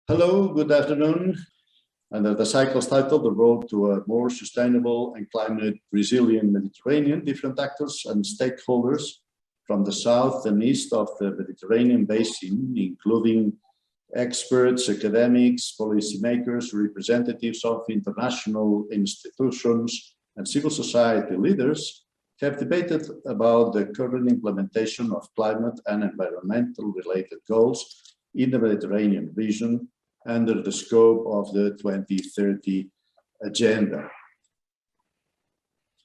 Hello, good afternoon. Under the cycle's title, The Road to a More Sustainable and Climate Resilient Mediterranean, different actors and stakeholders from the south and east of the Mediterranean basin, including experts, academics, policymakers, representatives of international institutions, and civil society leaders, have debated about the current implementation of climate and environmental related goals in the Mediterranean region under the scope of the 2030 agenda.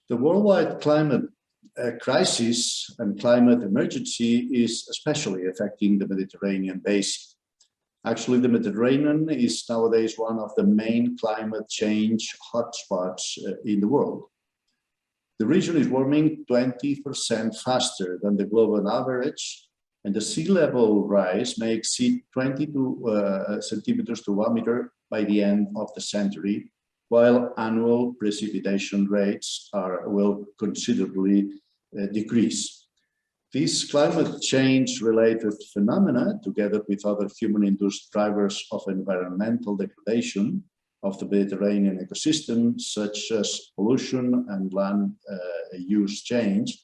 The worldwide climate crisis and climate emergency is especially affecting the Mediterranean basin. Actually, the Mediterranean is nowadays one of the main climate change hotspots in the world. The region is warming 20% faster than the global average, and the sea level rise may exceed 22 centimeters to 1 meter by the end of the century, while annual precipitation rates will considerably decrease. These climate change-related phenomena, together with other human-induced drivers of environmental degradation of the Mediterranean ecosystem, such as pollution and land use change,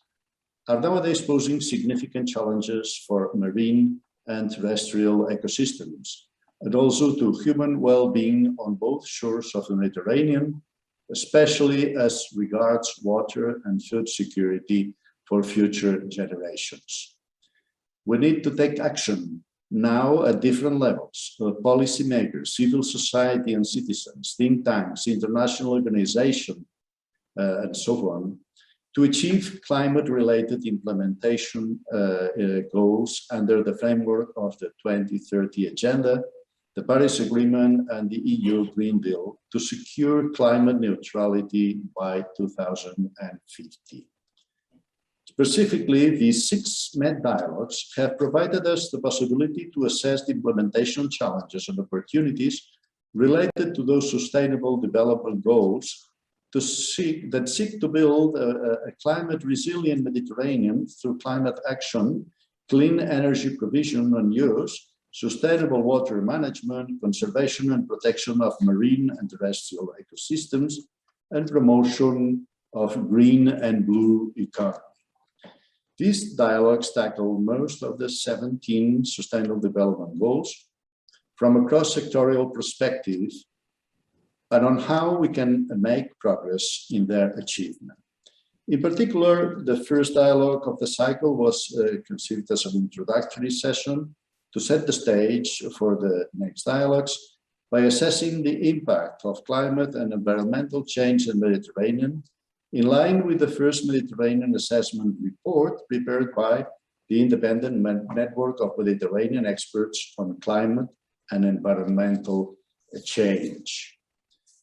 are nowadays posing significant challenges for marine and terrestrial ecosystems, and also to human well-being on both shores of the Mediterranean, especially as regards water and food security for future generations. We need to take action now at different levels: policymakers, civil society and citizens, think tanks, international organizations, and so on, to achieve climate-related implementation goals under the framework of the 2030 Agenda, the Paris Agreement and the EU Green Deal to secure climate neutrality by 2050. Specifically, these 6 MED dialogues have provided us the possibility to assess the implementation challenges and opportunities related to those sustainable development goals that seek to build a climate resilient Mediterranean through climate action, clean energy provision and use, sustainable water management, conservation and protection of marine and terrestrial ecosystems, and promotion of green and blue economy. These dialogues tackle most of the 17 Sustainable Development Goals from a cross-sectorial perspective and on how we can make progress in their achievement. In particular, the first dialogue of the cycle was conceived as an introductory session to set the stage for the next dialogues by assessing the impact of climate and environmental change in the Mediterranean, in line with the first Mediterranean assessment report prepared by the independent network of Mediterranean experts on climate and environmental change.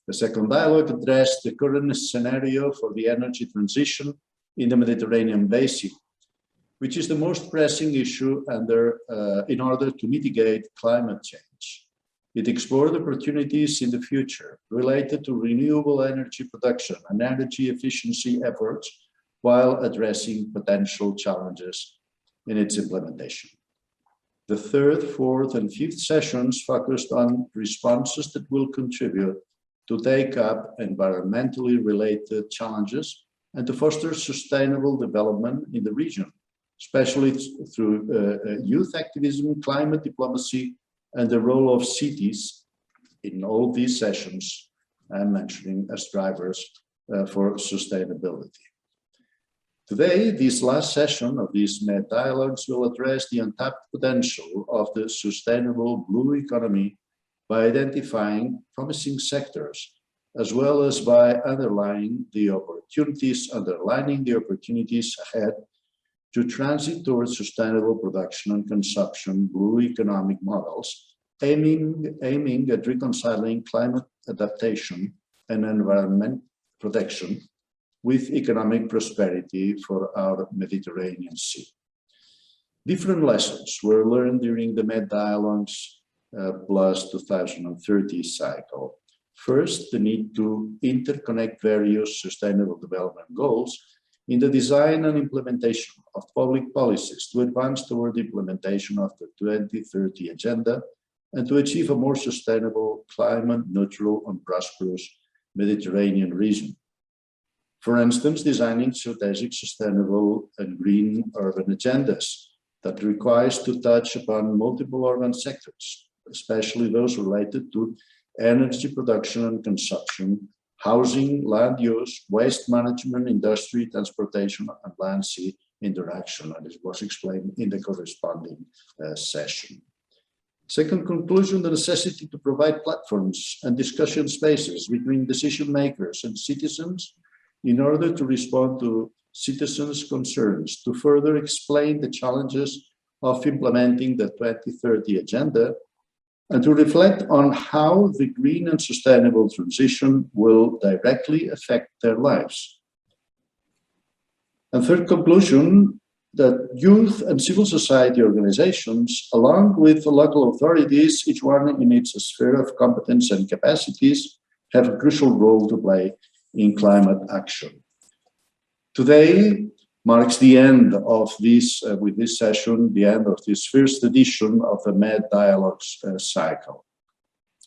The second dialogue addressed the current scenario for the energy transition in the Mediterranean basin, which is the most pressing issue in order to mitigate climate change. It explored opportunities in the future related to renewable energy production and energy efficiency efforts while addressing potential challenges in its implementation. The third, fourth, and fifth sessions focused on responses that will contribute to take up environmentally related challenges and to foster sustainable development in the region, especially through youth activism, climate diplomacy, and the role of cities in all these sessions I'm mentioning as drivers for sustainability. Today, this last session of these MED dialogues will address the untapped potential of the sustainable blue economy by identifying promising sectors, as well as by underlining the opportunities ahead to transit towards sustainable production and consumption blue economic models, aiming at reconciling climate adaptation and environment protection with economic prosperity for our Mediterranean Sea. Different lessons were learned during the MED Dialogues Plus 2030 cycle. First, the need to interconnect various sustainable development goals in the design and implementation of public policies to advance toward the implementation of the 2030 Agenda and to achieve a more sustainable, climate-neutral and prosperous Mediterranean region. For instance, designing strategic, sustainable and green urban agendas that requires to touch upon multiple urban sectors, especially those related to energy production and consumption, housing, land use, waste management, industry, transportation, and land-sea interaction, and it was explained in the corresponding session. Second conclusion, the necessity to provide platforms and discussion spaces between decision makers and citizens in order to respond to citizens' concerns, to further explain the challenges of implementing the 2030 Agenda, and to reflect on how the green and sustainable transition will directly affect their lives. And third conclusion, that youth and civil society organizations, along with the local authorities, each one in its sphere of competence and capacities, have a crucial role to play in climate action. Today marks the end of this, with this session, the end of this first edition of the Med Dialogues cycle.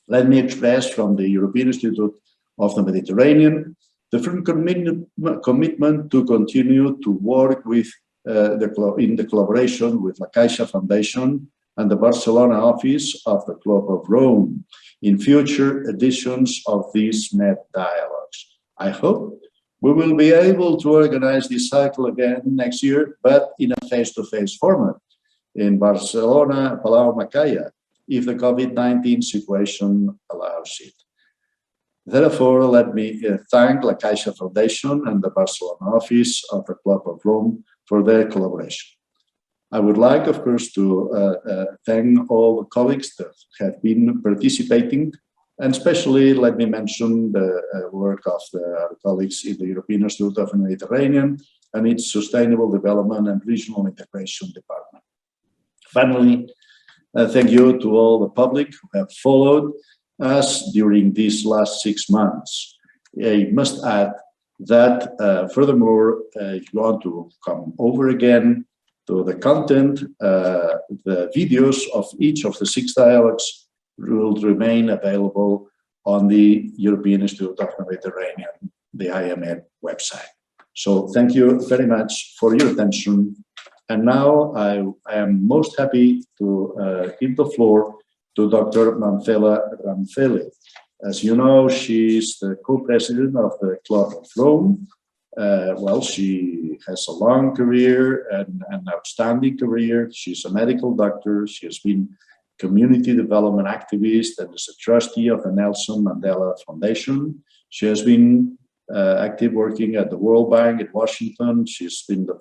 Let me express from the European Institute of the Mediterranean the firm commitment to continue to work with in the collaboration with La Caixa Foundation and the Barcelona office of the Club of Rome in future editions of these Med Dialogues. I hope we will be able to organize this cycle again next year, but in a face-to-face format in Barcelona, Palau Macaya, if the COVID-19 situation allows it. Therefore, let me thank La Caixa Foundation and the Barcelona office of the Club of Rome for their collaboration. I would like, of course, to thank all the colleagues that have been participating, and especially let me mention the work of the colleagues in the European Institute of the Mediterranean and its Sustainable Development and Regional Integration Department. Finally, thank you to all the public who have followed us during these last 6 months. I must add that, furthermore, if you want to come over again to the content, the videos of each of the 6 dialogues will remain available on the European Institute of the Mediterranean, the IMM website. So thank you very much for your attention. And now I am most happy to give the floor to Dr. Manfila Ramfeli. As you know, she is the co-president of the Club of Rome. Well, she has a long career and an outstanding career. She's a medical doctor. She has been community development activist and is a trustee of the Nelson Mandela Foundation. She has been active working at the World Bank in Washington. She's been the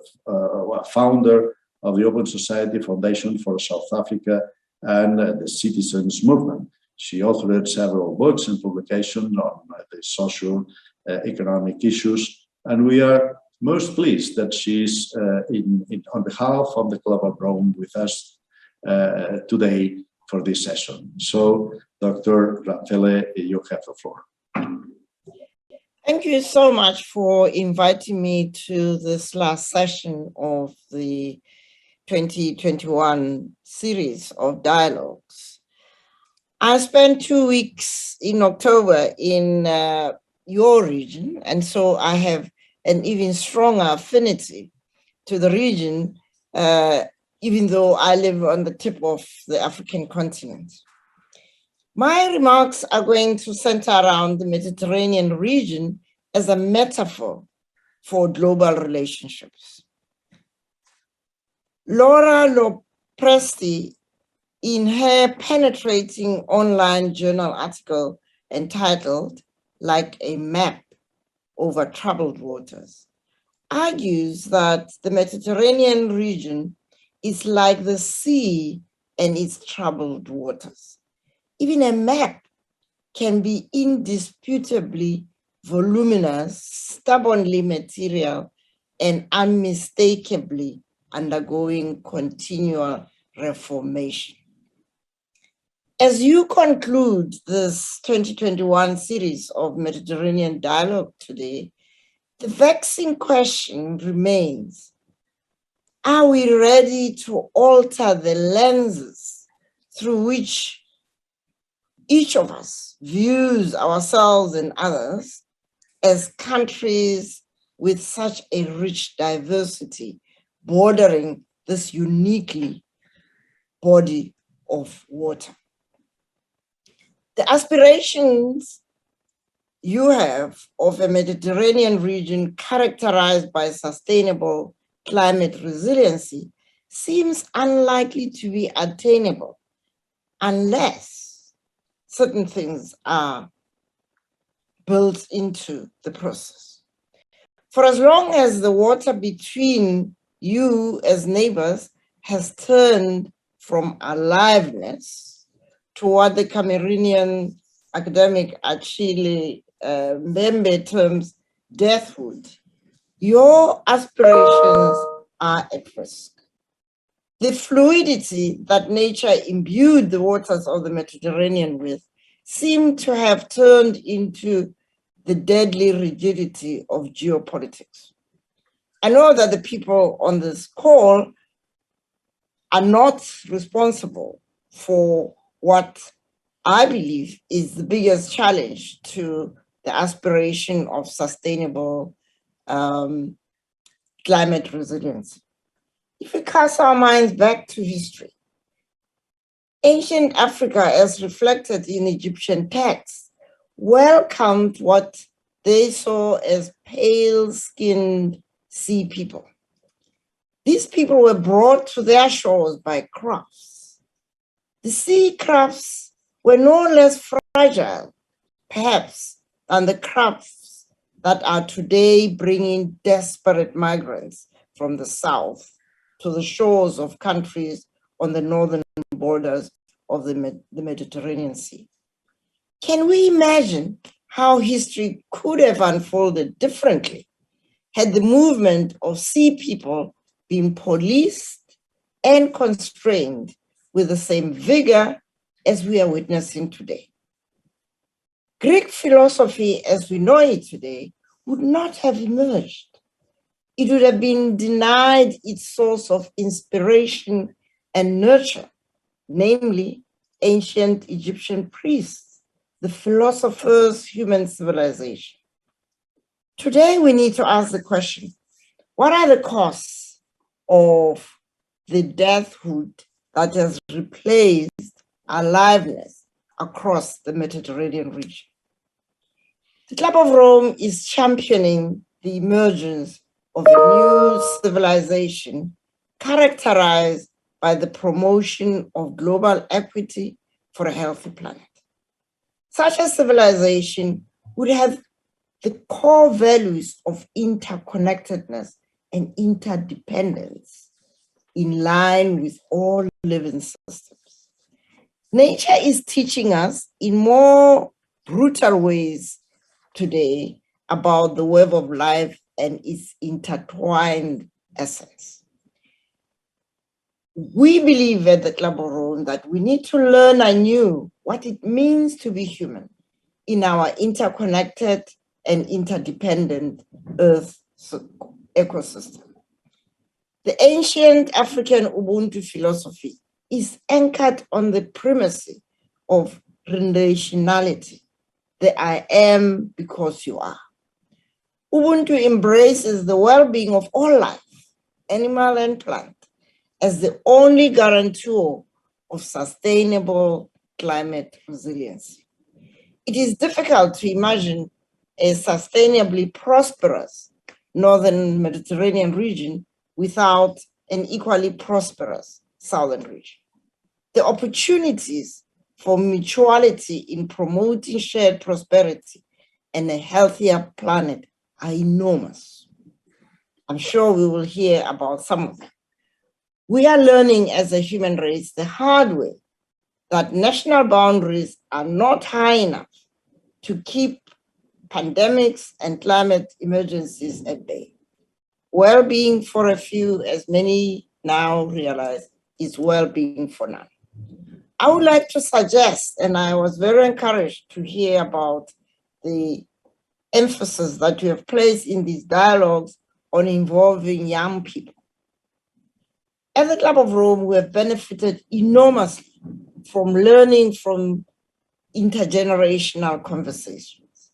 founder of the Open Society Foundation for South Africa and the Citizens Movement. She authored several books and publications on the socio-economic issues, and we are most pleased that she's on behalf of the Club of Rome with us today for this session. So, Dr. Ramfele, you have the floor. Thank you so much for inviting me to this last session of the 2021 series of dialogues. I spent 2 weeks in October in your region, and so I have an even stronger affinity to the region, even though I live on the tip of the African continent. My remarks are going to center around the Mediterranean region as a metaphor for global relationships. Laura Lopresti, in her penetrating online journal article entitled "Like a Map Over Troubled Waters," argues that the Mediterranean region is like the sea and its troubled waters. Even a map can be indisputably voluminous, stubbornly material, and unmistakably undergoing continual reformation. As you conclude this 2021 series of Mediterranean dialogue today, the vexing question remains: are we ready to alter the lenses through which each of us views ourselves and others as countries with such a rich diversity bordering this uniquely body of water. The aspirations you have of a Mediterranean region characterized by sustainable climate resiliency seems unlikely to be attainable unless certain things are built into the process. For as long as the water between you as neighbors has turned from aliveness toward the Cameroonian academic Achille Mbembe terms deathhood, your aspirations are at risk. The fluidity that nature imbued the waters of the Mediterranean with seemed to have turned into the deadly rigidity of geopolitics. I know that the people on this call are not responsible for what I believe is the biggest challenge to the aspiration of sustainable climate resilience. If we cast our minds back to history, ancient Africa, as reflected in Egyptian texts, welcomed what they saw as pale-skinned sea people. These people were brought to their shores by crafts. The sea crafts were no less fragile, perhaps, than the crafts that are today bringing desperate migrants from the south to the shores of countries on the northern borders of the Mediterranean Sea. Can we imagine how history could have unfolded differently had the movement of sea people been policed and constrained with the same vigor as we are witnessing today? Greek philosophy as we know it today would not have emerged. It would have been denied its source of inspiration and nurture, namely ancient Egyptian priests, the philosophers' human civilization. Today, we need to ask the question, what are the costs of the deathhood that has replaced aliveness across the Mediterranean region? The Club of Rome is championing the emergence of a new civilization characterized by the promotion of global equity for a healthy planet. Such a civilization would have the core values of interconnectedness and interdependence in line with all living systems. Nature is teaching us in more brutal ways today about the web of life and its intertwined essence. We believe at the Club of Rome that we need to learn anew what it means to be human in our interconnected and interdependent Earth ecosystem. The ancient African Ubuntu philosophy is anchored on the primacy of relationality, the I am because you are. Ubuntu embraces the well-being of all life, animal and plant, as the only guarantor of sustainable climate resilience. It is difficult to imagine a sustainably prosperous northern Mediterranean region without an equally prosperous southern region. The opportunities for mutuality in promoting shared prosperity and a healthier planet are enormous. I'm sure we will hear about some of them. We are learning as a human race the hard way that national boundaries are not high enough to keep pandemics and climate emergencies at bay. Well-being for a few, as many now realize, is well-being for none. I would like to suggest, and I was very encouraged to hear about the emphasis that you have placed in these dialogues on involving young people. At the Club of Rome, we have benefited enormously from learning from intergenerational conversations.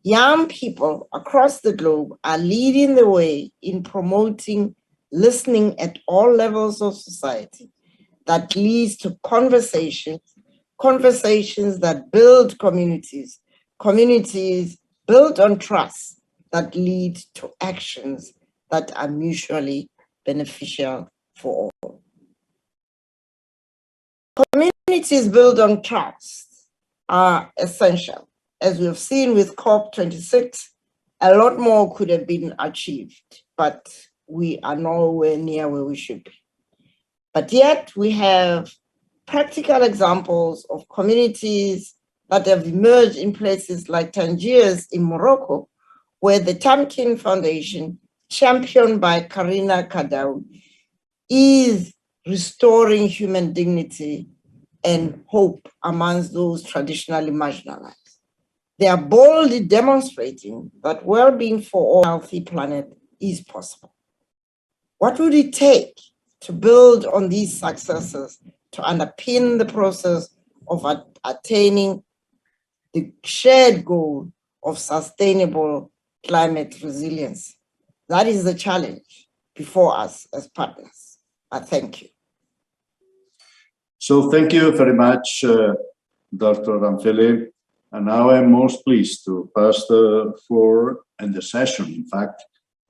Young people across the globe are leading the way in promoting listening at all levels of society that leads to conversations that build communities, communities built on trust that lead to actions that are mutually beneficial for all. Communities built on trust are essential. As we've seen with COP26, a lot more could have been achieved, but we are nowhere near where we should be. But yet we have practical examples of communities that have emerged in places like Tangiers in Morocco, where the Tamkin Foundation, championed by Karina Kadau, is restoring human dignity and hope amongst those traditionally marginalized. They are boldly demonstrating that well-being for all healthy planet is possible. What would it take to build on these successes to underpin the process of attaining the shared goal of sustainable climate resilience? That is the challenge before us as partners. I thank you. So thank you very much, Dr. Manfila. And now I'm most pleased to pass the floor and the session, in fact,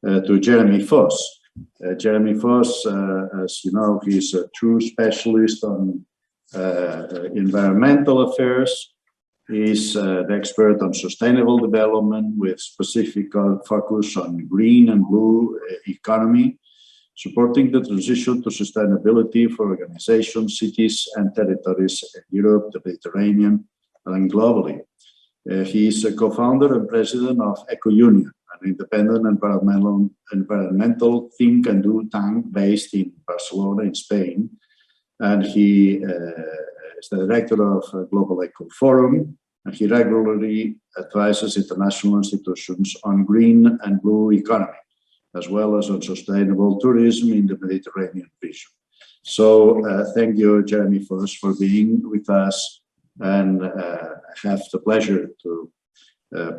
to Jérémie Fosse. Jérémie Fosse, as you know, he's a true specialist on environmental affairs. He's an expert on sustainable development with specific focus on green and blue economy, supporting the transition to sustainability for organizations, cities, and territories in Europe, the Mediterranean, and globally. He is a co-founder and president of Ecole, an independent environmental think and do tank based in Barcelona, in Spain. And he is the director of Global Eco Forum, and he regularly advises international institutions on green and blue economy, as well as on sustainable tourism in the Mediterranean region. So thank you, Jérémie Fosse, for being with us, and have the pleasure to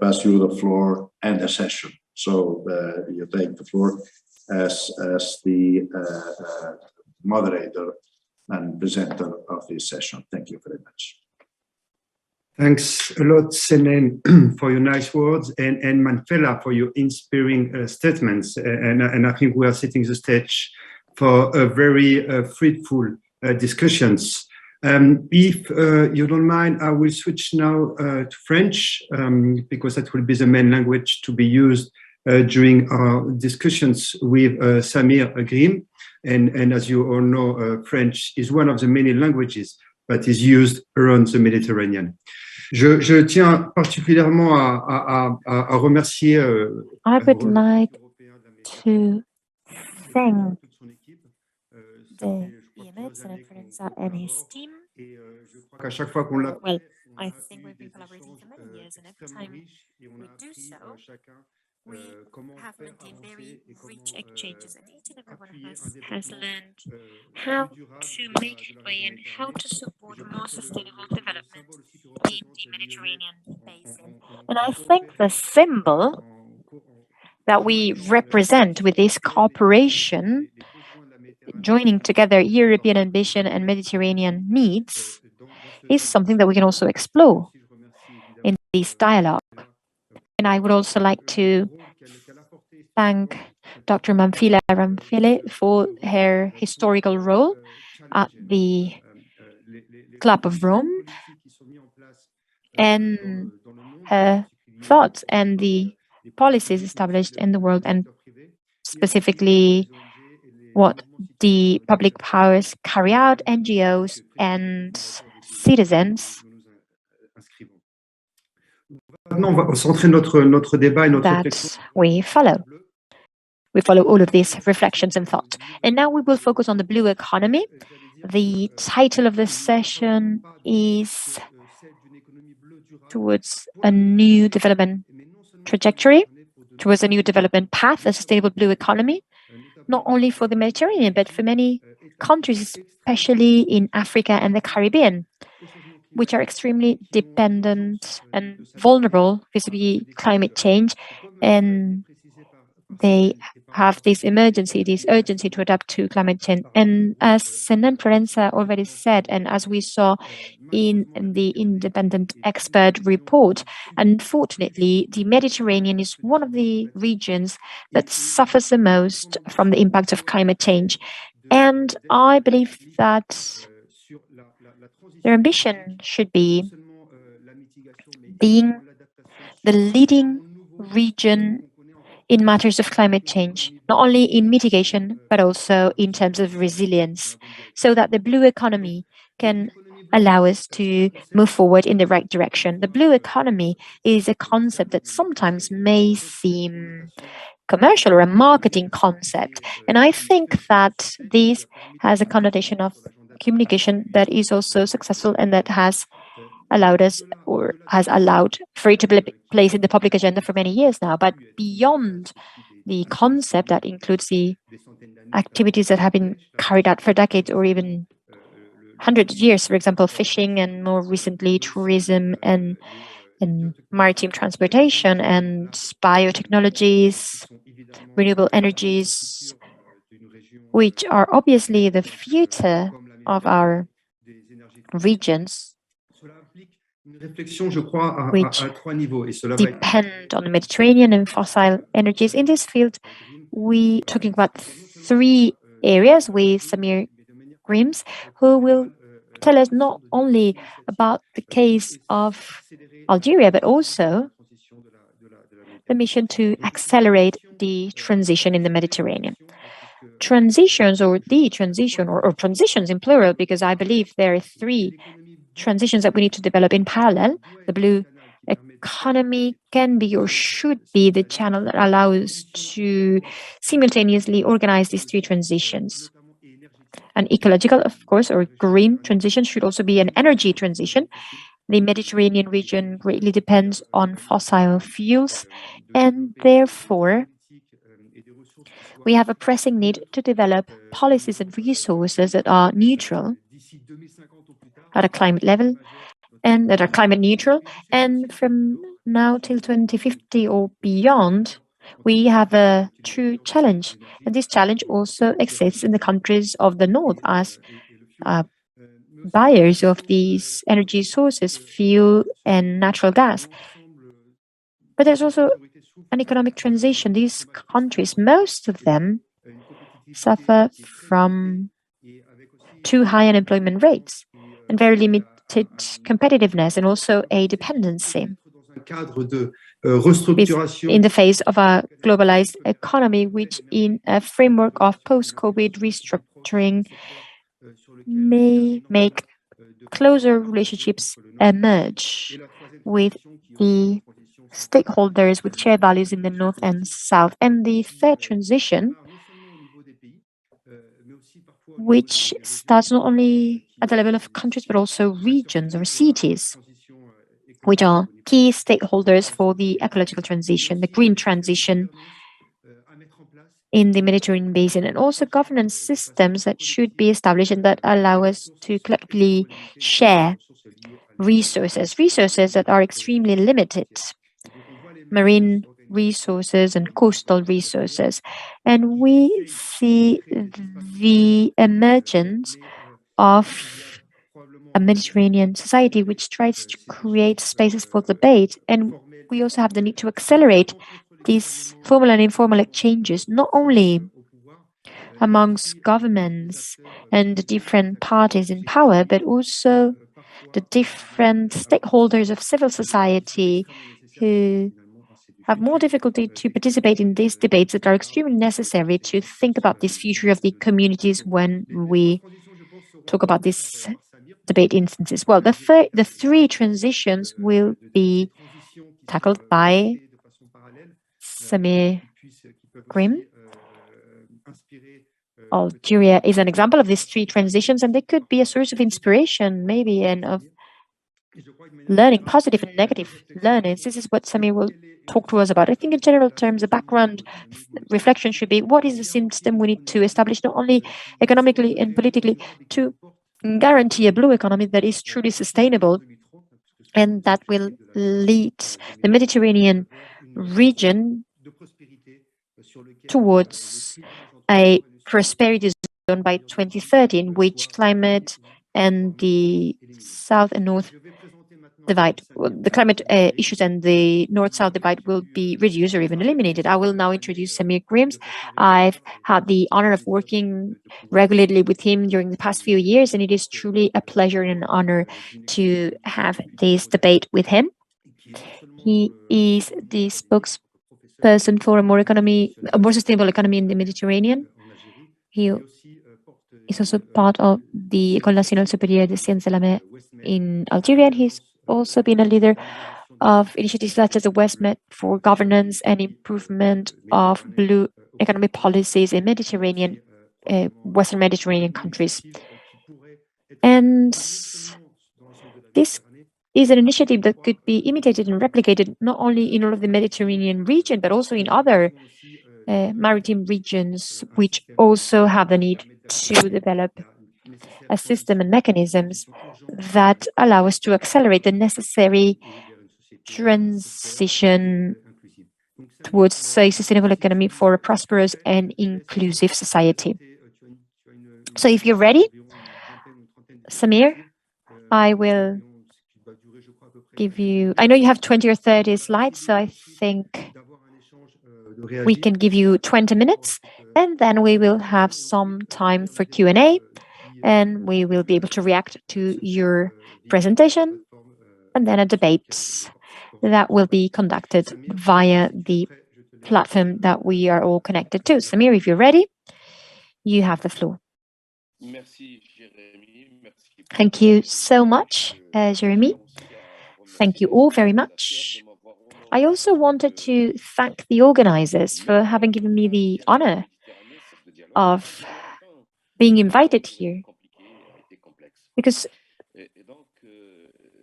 pass you the floor and the session. So you take the floor as the moderator and presenter of this session. Thank you very much. Thanks a lot, Senen, for your nice words, and Manfila for your inspiring statements. And I think we are setting the stage for a very fruitful discussions. If you don't mind, I will switch now to French, because that will be the main language to be used during our discussions with Samir Agrim. And as you all know, French is one of the many languages that is used around the Mediterranean. Je tiens particulièrement à remercier. I would like to thank the ENSSMAL and his team. Well, I think we've been collaborating for many years, and every time we do so, we have maintained very rich exchanges, and each and every one of us has learned how to make headway and how to support more sustainable development in the Mediterranean basin. And I think the symbol that we represent with this cooperation, joining together European ambition and Mediterranean needs, is something that we can also explore in this dialogue. And I would also like to thank Dr. Manfila for her historical role at the Club of Rome and her thoughts and the policies established in the world, and specifically what the public powers carry out, NGOs and citizens, that we follow. We follow all of these reflections and thoughts. And now we will focus on the blue economy. The title of this session is Towards a New Development Trajectory, towards a new development path, a sustainable blue economy, not only for the Mediterranean, but for many countries, especially in Africa and the Caribbean. which are extremely dependent and vulnerable vis-à-vis climate change, and they have this emergency, this urgency to adapt to climate change. And as Senan Florenza already said, and as we saw in the independent expert report, unfortunately, the Mediterranean is one of the regions that suffers the most from the impacts of climate change. And I believe that their ambition should be being the leading region in matters of climate change, not only in mitigation, but also in terms of resilience, so that the blue economy can allow us to move forward in the right direction. The blue economy is a concept that sometimes may seem commercial or a marketing concept. And I think that this has a connotation of communication that is also successful and that has allowed us or has allowed for it to be placed in the public agenda for many years now. But beyond the concept that includes the activities that have been carried out for decades or even hundreds of years, for example, fishing and more recently tourism and maritime transportation and biotechnologies, renewable energies, which are obviously the future of our regions, which depend on the Mediterranean and fossil energies. In this field, we talking about three areas with Samir Grims, who will tell us not only about the case of Algeria, but also the mission to accelerate the transition in the Mediterranean. Transitions or the transition or transitions in plural, because I believe there are three transitions that we need to develop in parallel. The blue economy can be or should be the channel that allows to simultaneously organize these three transitions. An ecological, of course, or green transition should also be an energy transition. The Mediterranean region greatly depends on fossil fuels, and therefore we have a pressing need to develop policies and resources that are neutral at a climate level and that are climate neutral. And from now till 2050 or beyond, we have a true challenge. And this challenge also exists in the countries of the north as buyers of these energy sources, fuel and natural gas. But there's also an economic transition. These countries, most of them, suffer from too high unemployment rates and very limited competitiveness and also a dependency in the face of a globalized economy, which in a framework of post-COVID restructuring may make closer relationships emerge with the stakeholders with shared values in the north and south. And the third transition, which starts not only at the level of countries, but also regions or cities, which are key stakeholders for the ecological transition, the green transition in the Mediterranean basin, and also governance systems that should be established and that allow us to collectively share resources that are extremely limited, marine resources and coastal resources. And we see the emergence of a Mediterranean society which tries to create spaces for debate. And we also have the need to accelerate these formal and informal exchanges, not only amongst governments and the different parties in power, but also the different stakeholders of civil society who have more difficulty to participate in these debates that are extremely necessary to think about this future of the communities when we talk about this debate instances. Well, the three transitions will be tackled by Samir Grim. Algeria is an example of these three transitions, and they could be a source of inspiration, maybe, and of learning, positive and negative learnings. This is what Samir will talk to us about. I think in general terms, the background reflection should be what is the system we need to establish, not only economically and politically, to guarantee a blue economy that is truly sustainable and that will lead the Mediterranean region towards a prosperity zone by 2030, in which climate and the south and north divide, the climate issues and the north-south divide will be reduced or even eliminated. I will now introduce Samir Grims. I've had the honor of working regularly with him during the past few years, and it is truly a pleasure and an honor to have this debate with him. He is the spokesperson for a more sustainable economy in the Mediterranean. He is also part of the Ecole Nationale Supérieure des Sciences de la Mer in Algeria, and he's also been a leader of initiatives such as the WestMed for governance and improvement of blue economic policies in Western Mediterranean countries. And this is an initiative that could be imitated and replicated not only in all of the Mediterranean region, but also in other maritime regions, which also have the need to develop a system and mechanisms that allow us to accelerate the necessary transition towards a sustainable economy for a prosperous and inclusive society. So if you're ready, Samir, I will give you, I know you have 20 or 30 slides, so I think we can give you 20 minutes, and then we will have some time for Q&A, and we will be able to react to your presentation, and then a debate that will be conducted via the platform that we are all connected to. Samir, if you're ready, you have the floor. Thank you so much, Jérémie. Thank you all very much. I also wanted to thank the organizers for having given me the honor of being invited here, because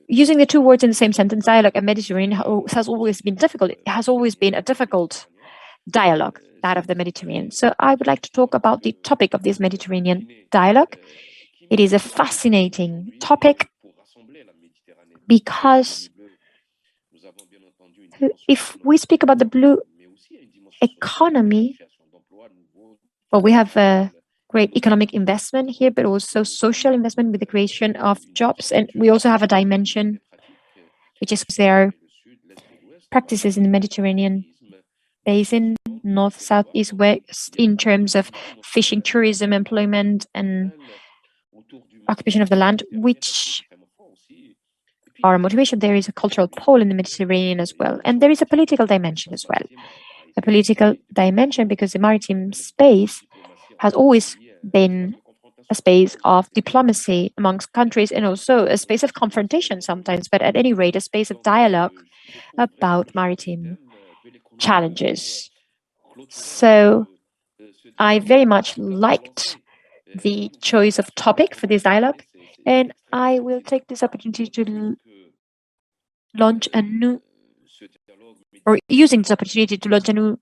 using the two words in the same sentence, dialogue and Mediterranean, has always been difficult. It has always been a difficult dialogue, that of the Mediterranean. So I would like to talk about the topic of this Mediterranean dialogue. It is a fascinating topic because if we speak about the blue economy, well, we have a great economic investment here, but also social investment with the creation of jobs. And we also have a dimension, which is there are practices in the Mediterranean basin, north, south, east, west, in terms of fishing, tourism, employment, and occupation of the land, which are a motivation. There is a cultural pole in the Mediterranean as well. And there is a political dimension as well. A political dimension because the maritime space has always been a space of diplomacy amongst countries and also a space of confrontation sometimes, but at any rate, a space of dialogue about maritime challenges. So I very much liked the choice of topic for this dialogue, and I will take this opportunity to launch a new, or using this opportunity to launch a new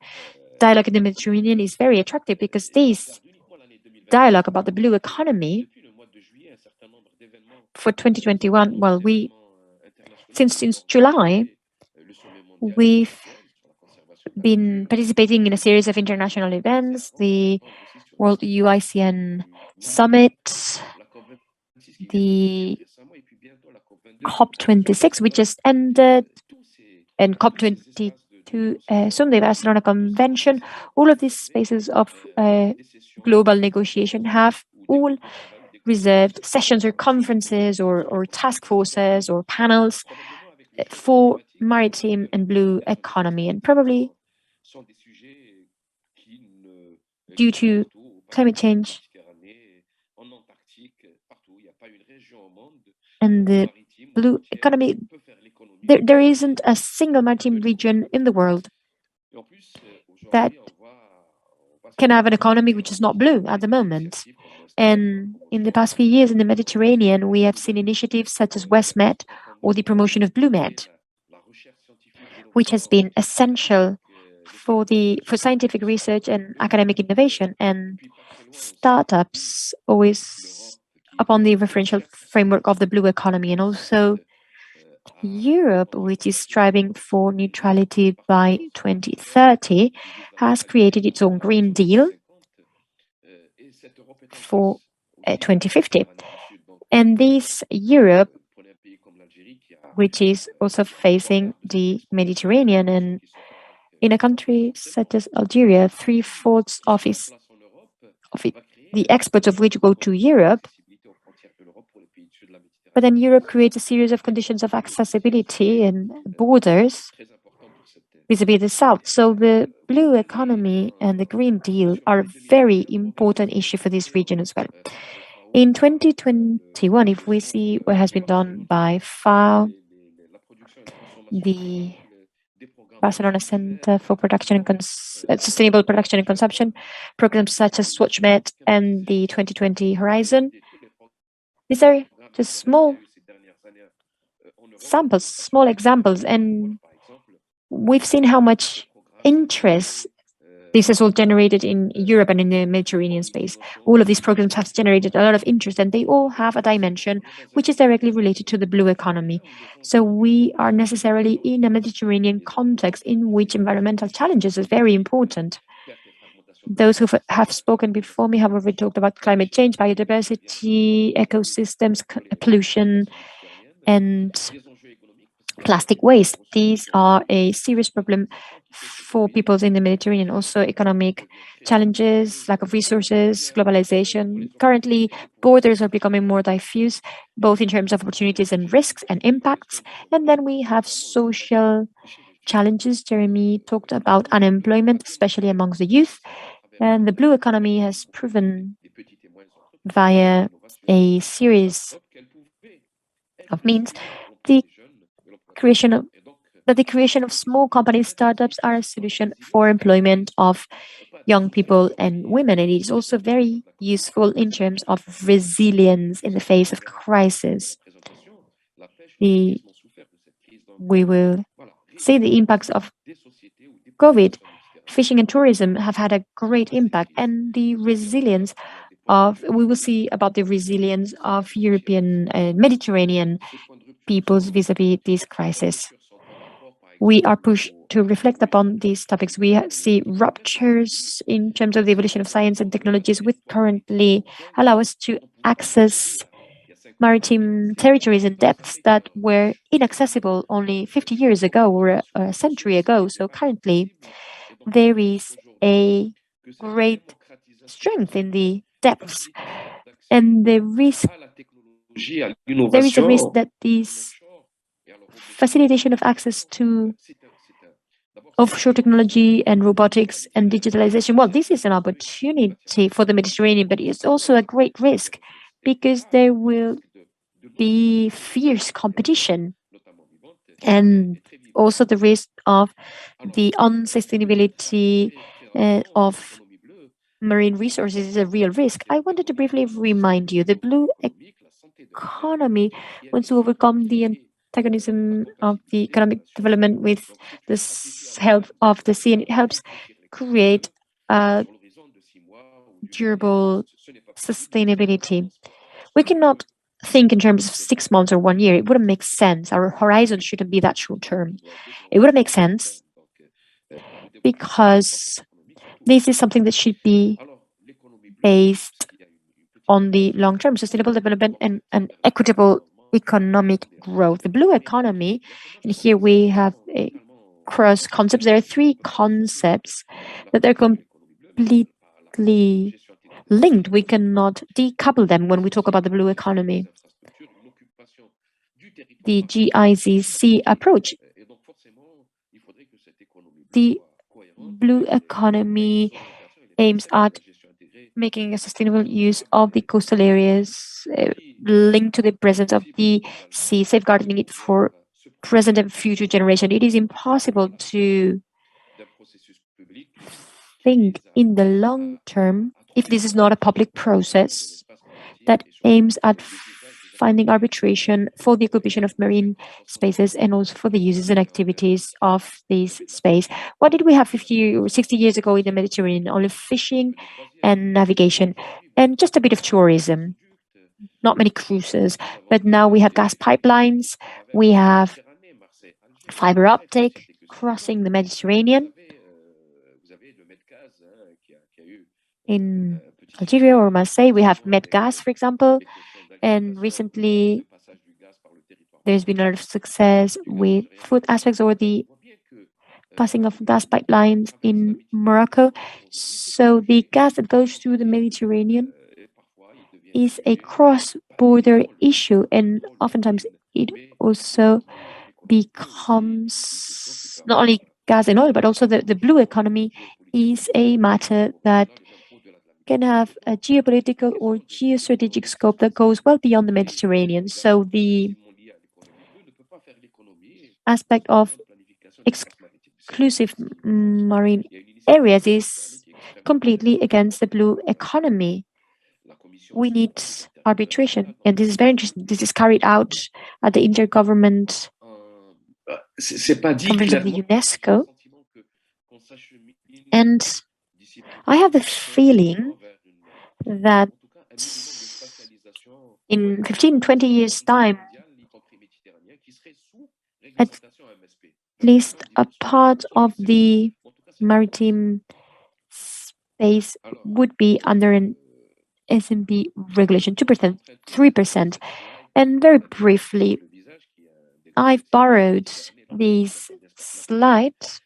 dialogue in the Mediterranean is very attractive because this dialogue about the blue economy for 2021, well, since July, we've been participating in a series of international events, the World UICN Summit, the COP26, which just ended, and COP22, soon the Barcelona Convention. All of these spaces of global negotiation have all reserved sessions or conferences or task forces or panels for maritime and blue economy, and probably due to climate change and the blue economy, there isn't a single maritime region in the world that can have an economy which is not blue at the moment. And in the past few years in the Mediterranean, we have seen initiatives such as WestMed or the promotion of BlueMed, which has been essential for scientific research and academic innovation. And startups always upon the referential framework of the blue economy, and also Europe, which is striving for neutrality by 2030, has created its own Green Deal for 2050. And this Europe, which is also facing the Mediterranean, and in a country such as Algeria, 3/4 of the exports of which go to Europe. But then Europe creates a series of conditions of accessibility and borders vis-à-vis the South. So the blue economy and the Green Deal are a very important issue for this region as well. In 2021, if we see what has been done by FAO, the Barcelona Center for Production and Sustainable Production and Consumption, programs such as WestMed and the 2020 Horizon, these are just small samples, small examples, and we've seen how much interest this has all generated in Europe and in the Mediterranean space. All of these programs have generated a lot of interest, and they all have a dimension which is directly related to the blue economy. So we are necessarily in a Mediterranean context in which environmental challenges is very important. Those who have spoken before me have already talked about climate change, biodiversity, ecosystems, pollution, and plastic waste. These are a serious problem for peoples in the Mediterranean. Also, economic challenges, lack of resources, globalization. Currently, borders are becoming more diffuse, both in terms of opportunities and risks and impacts. And then we have social challenges. Jérémie talked about unemployment, especially amongst the youth. And the blue economy has proven via a series of means the creation of small companies, startups are a solution for employment of young people and women. And it is also very useful in terms of resilience in the face of crisis. We will see the impacts of COVID. Fishing and tourism have had a great impact, and the resilience we will see about the resilience of European and Mediterranean peoples vis-a-vis this crisis. We are pushed to reflect upon these topics. We see ruptures in terms of the evolution of science and technologies, which currently allow us to access maritime territories and depths that were inaccessible only 50 years ago or a century ago. So currently, there is a great strength in the depths, and there is a risk that this facilitation of access to offshore technology and robotics and digitalization, well, this is an opportunity for the Mediterranean, but it's also a great risk because there will be fierce competition, and also the risk of the unsustainability of marine resources is a real risk. I wanted to briefly remind you the blue economy wants to overcome the antagonism of the economic development with the health of the sea, and it helps create a durable sustainability. We cannot think in terms of 6 months or 1 year. It wouldn't make sense. Our horizon shouldn't be that short term. It wouldn't make sense because this is something that should be based on the long term sustainable development and equitable economic growth. The blue economy, and here we have a cross concepts. There are 3 concepts that are completely linked. We cannot decouple them when we talk about the blue economy. The GIZC approach. The blue economy aims at making a sustainable use of the coastal areas linked to the presence of the sea, safeguarding it for present and future generation. It is impossible to think in the long term if this is not a public process that aims at finding arbitration for the occupation of marine spaces and also for the uses and activities of this space. What did we have 50 or 60 years ago in the Mediterranean? Only fishing and navigation and just a bit of tourism. not many cruises, but now we have gas pipelines, we have fiber optic crossing the Mediterranean. In Algeria or Marseille, we have Medgas, for example, and recently there's been a lot of success with food aspects or the passing of gas pipelines in Morocco. So the gas that goes through the Mediterranean is a cross-border issue, and oftentimes it also becomes not only gas and oil, but also the blue economy is a matter that can have a geopolitical or geostrategic scope that goes well beyond the Mediterranean. So the aspect of exclusive marine areas is completely against the blue economy. We need arbitration, and this is very interesting. This is carried out at the Intergovernment Conference of the UNESCO. And I have the feeling that in 15, 20 years' time, at least a part of the maritime space would be under an S&P regulation, 2%, 3%. And very briefly, I've borrowed these slides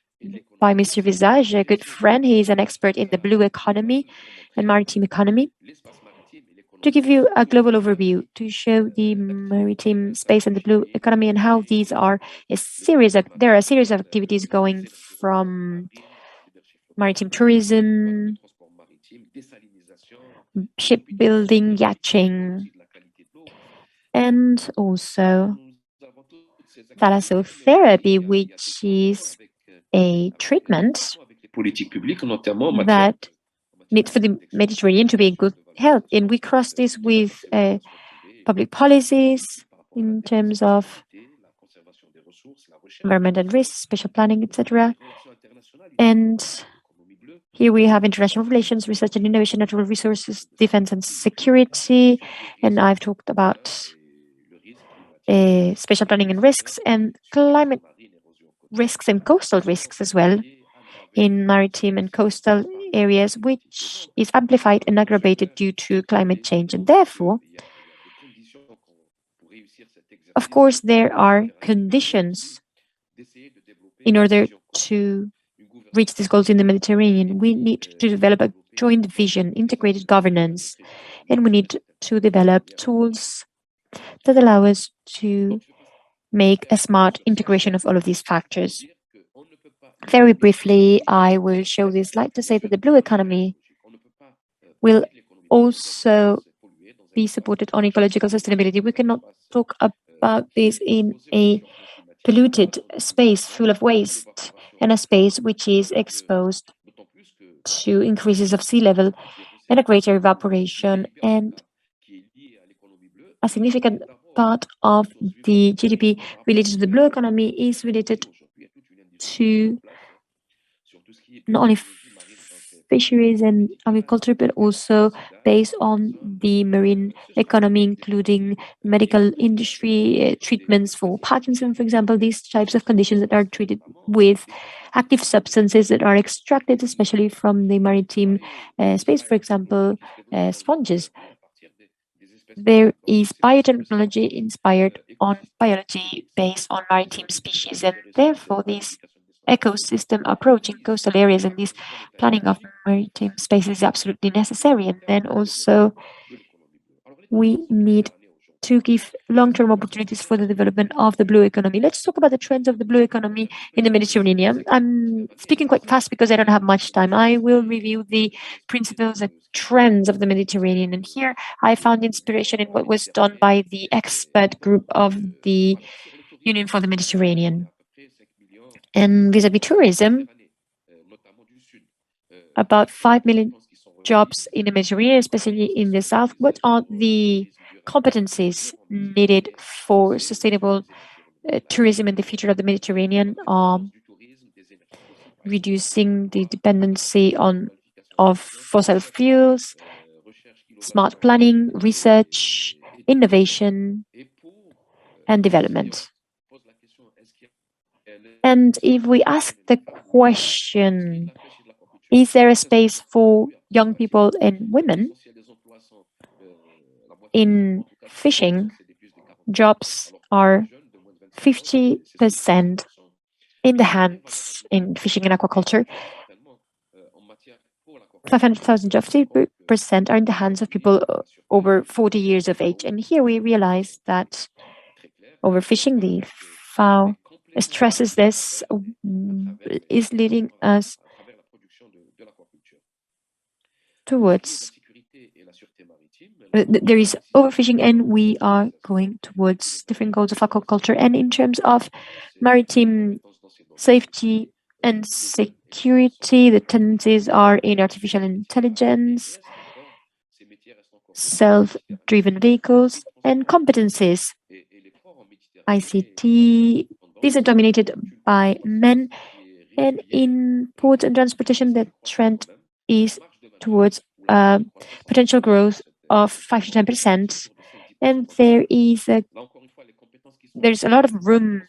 by Mr. Visage, a good friend. He is an expert in the blue economy and maritime economy. To give you a global overview, to show the maritime space and the blue economy and how these are there are a series of activities going from maritime tourism, shipbuilding, yachting, and also thalassotherapy, which is a treatment that needs for the Mediterranean to be in good health. And we cross this with public policies in terms of environmental risks, spatial planning, etc. And here we have international relations, research and innovation, natural resources, defense and security. And I've talked about spatial planning and risks, and climate risks and coastal risks as well in maritime and coastal areas, which is amplified and aggravated due to climate change. And therefore, of course, there are conditions in order to reach these goals in the Mediterranean. We need to develop a joint vision, integrated governance, and we need to develop tools that allow us to make a smart integration of all of these factors. Very briefly, I will show this slide to say that the blue economy will also be supported on ecological sustainability. We cannot talk about this in a polluted space full of waste and a space which is exposed to increases of sea level and a greater evaporation, and a significant part of the GDP related to the blue economy is related to not only fisheries and agriculture, but also based on the marine economy, including medical industry, treatments for Parkinson, for example, these types of conditions that are treated with active substances that are extracted, especially from the maritime space, for example, sponges. There is biotechnology inspired on biology based on maritime species, and therefore this ecosystem approach in coastal areas and this planning of maritime spaces is absolutely necessary. And then also we need to give long-term opportunities for the development of the blue economy. Let's talk about the trends of the blue economy in the Mediterranean. I'm speaking quite fast because I don't have much time. I will review the principles and trends of the Mediterranean. And here I found inspiration in what was done by the expert group of the Union for the Mediterranean. And vis-à-vis tourism, about 5 million jobs in the Mediterranean, especially in the south. What are the competencies needed for sustainable tourism in the future of the Mediterranean? Reducing the dependency of fossil fuels, smart planning, research, innovation and development. And if we ask the question, is there a space for young people and women? In fishing, jobs are 50% in the hands, in fishing and aquaculture, 500,000 jobs, 50% are in the hands of people over 40 years of age. And here we realize that overfishing, the FAO stresses this, is leading us towards there is overfishing, and we are going towards different goals of aquaculture. And in terms of maritime safety and security, the tendencies are in artificial intelligence, self-driven vehicles, and competencies. ICT, these are dominated by men, and in ports and transportation, the trend is towards potential growth of 5 to 10%, and there's a lot of room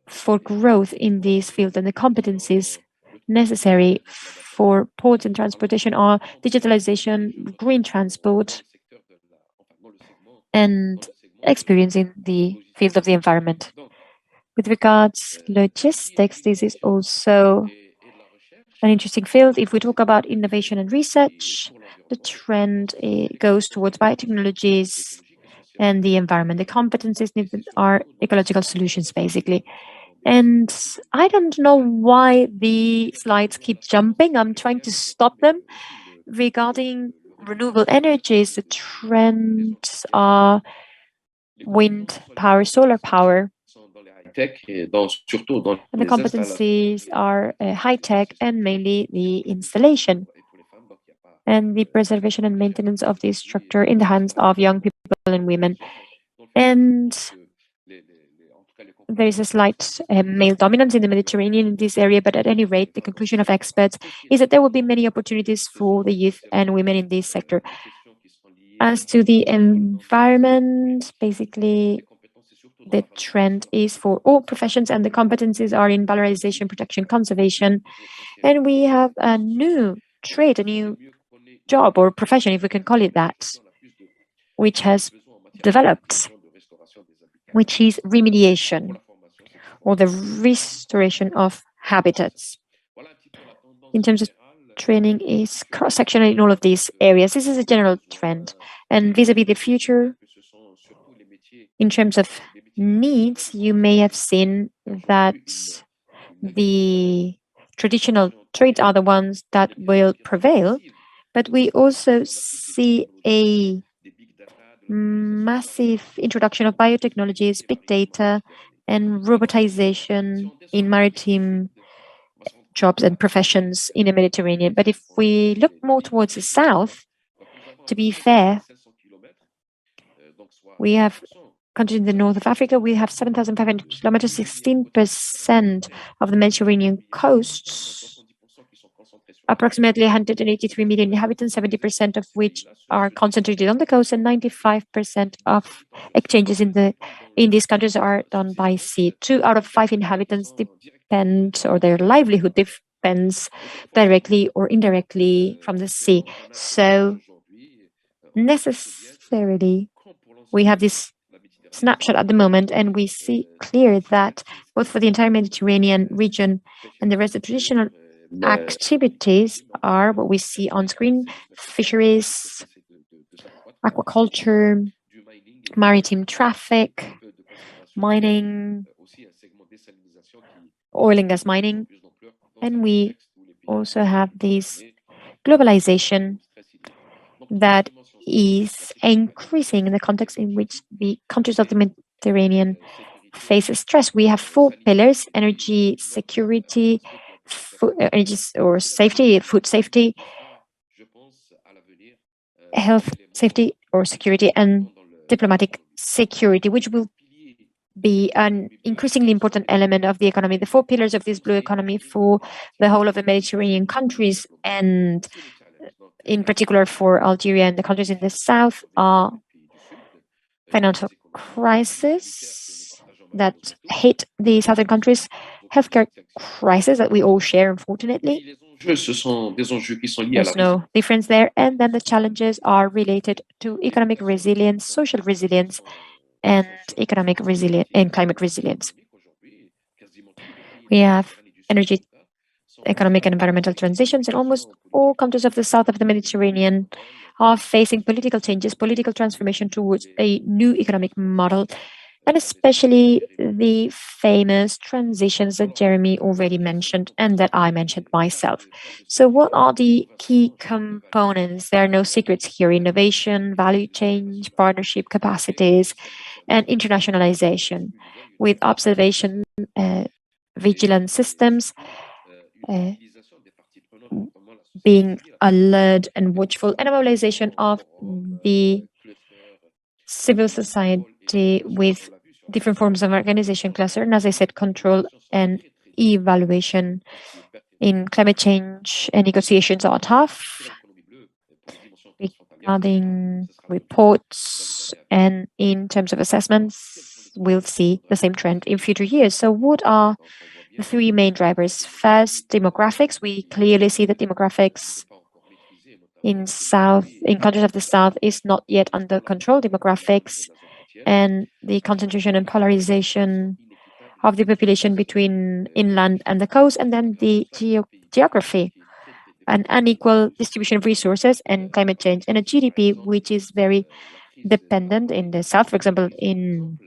for growth in this field, and the competencies necessary for ports and transportation are digitalization, green transport, and experience in the field of the environment. With regards logistics, this is also an interesting field. If we talk about innovation and research, the trend goes towards biotechnologies and the environment. The competencies needed are ecological solutions, basically. And I don't know why the slides keep jumping. I'm trying to stop them. Regarding renewable energies, the trends are wind power, solar power. And the competencies are high-tech and mainly the installation and the preservation and maintenance of this structure in the hands of young people and women. And there is a slight male dominance in the Mediterranean in this area, but at any rate, the conclusion of experts is that there will be many opportunities for the youth and women in this sector. As to the environment, basically, the trend is for all professions, and the competencies are in valorization, protection, conservation. And we have a new trade, a new job or profession, if we can call it that, which has developed, which is remediation or the restoration of habitats. In terms of training, is cross-sectional in all of these areas. This is a general trend. And vis-a-vis the future, in terms of needs, you may have seen that the traditional trades are the ones that will prevail, but we also see a massive introduction of biotechnologies, big data, and robotization in maritime jobs and professions in the Mediterranean. But if we look more towards the south, to be fair, we have countries in the north of Africa, we have 7,500 kilometers, 16% of the Mediterranean coasts, approximately 183 million inhabitants, 70% of which are concentrated on the coast, and 95% of exchanges in these countries are done by sea. 2 out of 5 inhabitants depend, or their livelihood depends directly or indirectly from the sea. So necessarily, we have this snapshot at the moment, and we see clear that both for the entire Mediterranean region and the rest of traditional activities are what we see on screen: fisheries, aquaculture, maritime traffic, mining, oil and gas mining, and we also have this globalization that is increasing in the context in which the countries of the Mediterranean face stress. We have 4 pillars: energy security, energy or safety, food safety, health safety or security, and diplomatic security, which will be an increasingly important element of the economy. The 4 pillars of this blue economy for the whole of the Mediterranean countries, and in particular for Algeria and the countries in the south, are financial crisis that hit the southern countries, healthcare crisis that we all share, unfortunately. There's no difference there. And then the challenges are related to economic resilience, social resilience, and economic resilience and climate resilience. We have energy, economic and environmental transitions, and almost all countries of the south of the Mediterranean are facing political changes, political transformation towards a new economic model, and especially the famous transitions that Jérémie already mentioned and that I mentioned myself. So what are the key components? There are no secrets here: innovation, value change, partnership capacities, and internationalization with observation, vigilance systems, being alert and watchful, and a mobilization of the civil society with different forms of organization cluster, and as I said, control and evaluation. In climate change and negotiations are tough regarding reports, and in terms of assessments, we'll see the same trend in future years. So what are the three main drivers? First, demographics. We clearly see that demographics in countries of the south is not yet under control. Demographics and the concentration and polarization of the population between inland and the coast, and then the geography, an unequal distribution of resources, and climate change, and a GDP which is very dependent in the south. For example, in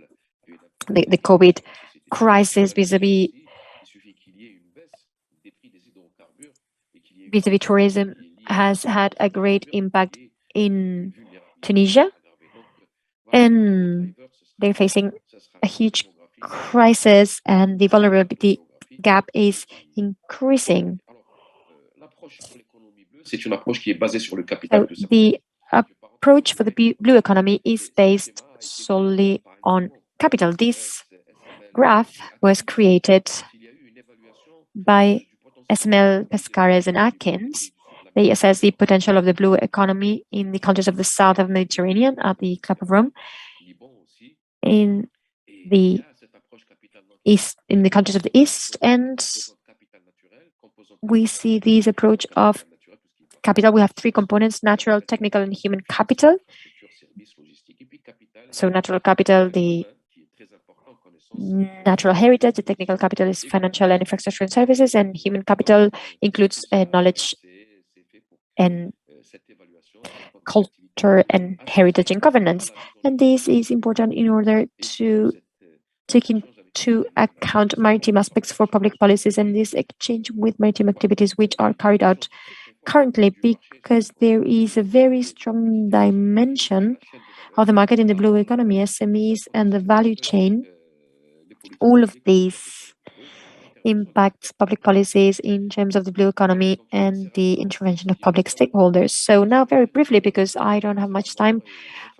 the COVID crisis vis-a-vis tourism has had a great impact in Tunisia, and they're facing a huge crisis, and the vulnerability gap is increasing. So the approach for the blue economy is based solely on capital. This graph was created by SML, Pescares, and Atkins. They assess the potential of the blue economy in the countries of the south of the Mediterranean at the Club of Rome, in the east, in the countries of the east, and we see this approach of capital. We have three components: natural, technical, and human capital. So natural capital, the natural heritage; the technical capital is financial and infrastructure and services, and human capital includes knowledge and culture and heritage and governance. And this is important in order to take into account maritime aspects for public policies, and this exchange with maritime activities which are carried out currently, because there is a very strong dimension of the market in the blue economy, SMEs and the value chain. All of these impacts public policies in terms of the blue economy and the intervention of public stakeholders. So now very briefly, because I don't have much time,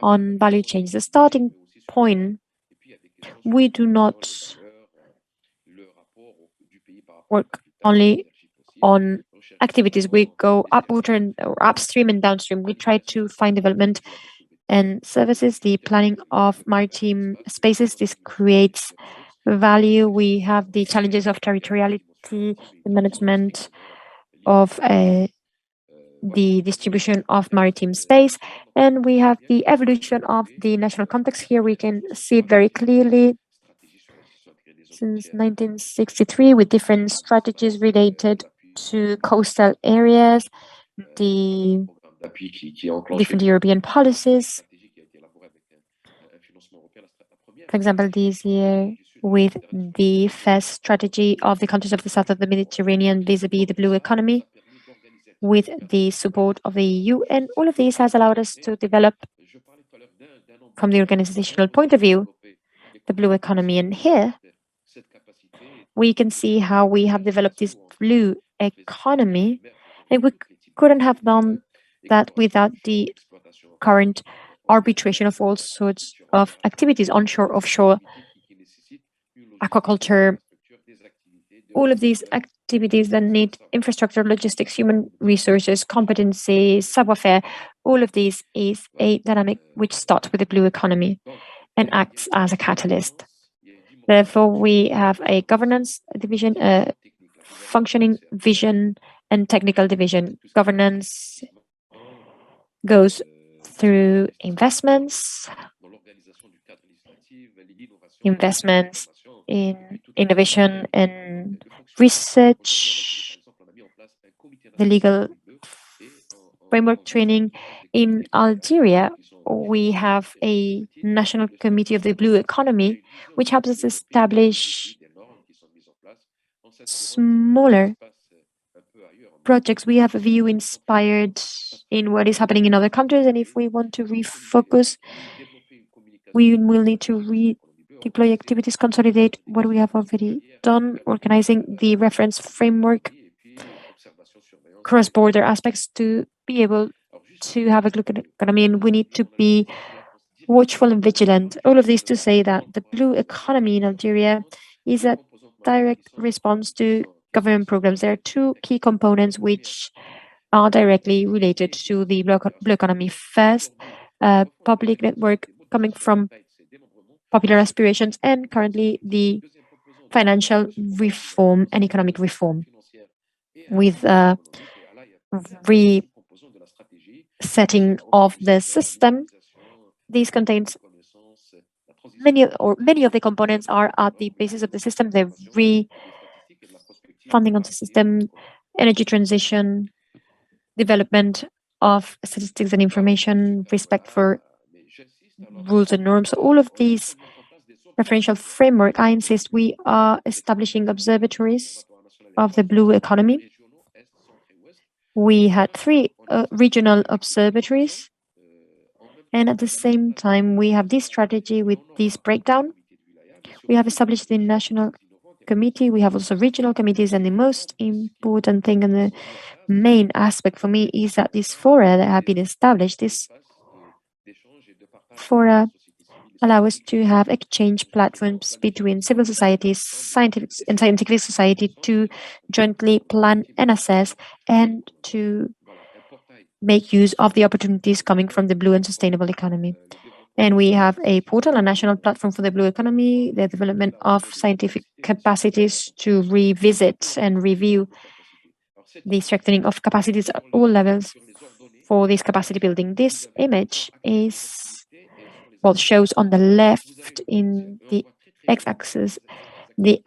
on value chains. The starting point, we do not work only on activities. We go upwater or upstream and downstream. We try to find development and services, the planning of maritime spaces. This creates value. We have the challenges of territoriality, the management of the distribution of maritime space, and we have the evolution of the national context. Here we can see it very clearly since 1963 with different strategies related to coastal areas, the different European policies. For example, this year with the first strategy of the countries of the south of the Mediterranean vis-a-vis the blue economy, with the support of the EU, and all of this has allowed us to develop, from the organizational point of view, the blue economy. And here we can see how we have developed this blue economy, and we couldn't have done that without the current arbitration of all sorts of activities, onshore, offshore, aquaculture. All of these activities that need infrastructure, logistics, human resources, competency, savoir-faire. All of these is a dynamic which starts with the blue economy and acts as a catalyst. Therefore, we have a governance division, a functioning vision, and technical division. Governance goes through investments in innovation and research, the legal framework training. In Algeria, we have a national committee of the blue economy, which helps us establish smaller projects. We have a view inspired in what is happening in other countries, and if we want to refocus, we will need to redeploy activities, consolidate what we have already done, organizing the reference framework, cross-border aspects to be able to have a look at the economy, and we need to be watchful and vigilant. All of this to say that the blue economy in Algeria is a direct response to government programs. There are two key components which are directly related to the blue economy. First, a public network coming from popular aspirations, and currently the financial reform and economic reform with resetting of the system. This contains many of the components are at the basis of the system: the funding of the system, energy transition, development of statistics and information, respect for rules and norms. So all of these referential framework, I insist, we are establishing observatories of the blue economy. We had 3 regional observatories, and at the same time, we have this strategy with this breakdown. We have established the national committee. We have also regional committees, and the most important thing and the main aspect for me is that this fora that have been established, this fora allow us to have exchange platforms between civil societies, scientific society to jointly plan and assess and to make use of the opportunities coming from the blue and sustainable economy. And we have a portal, a national platform for the blue economy, the development of scientific capacities to revisit and review the strengthening of capacities at all levels for this capacity building. This image is shows on the left in the x-axis the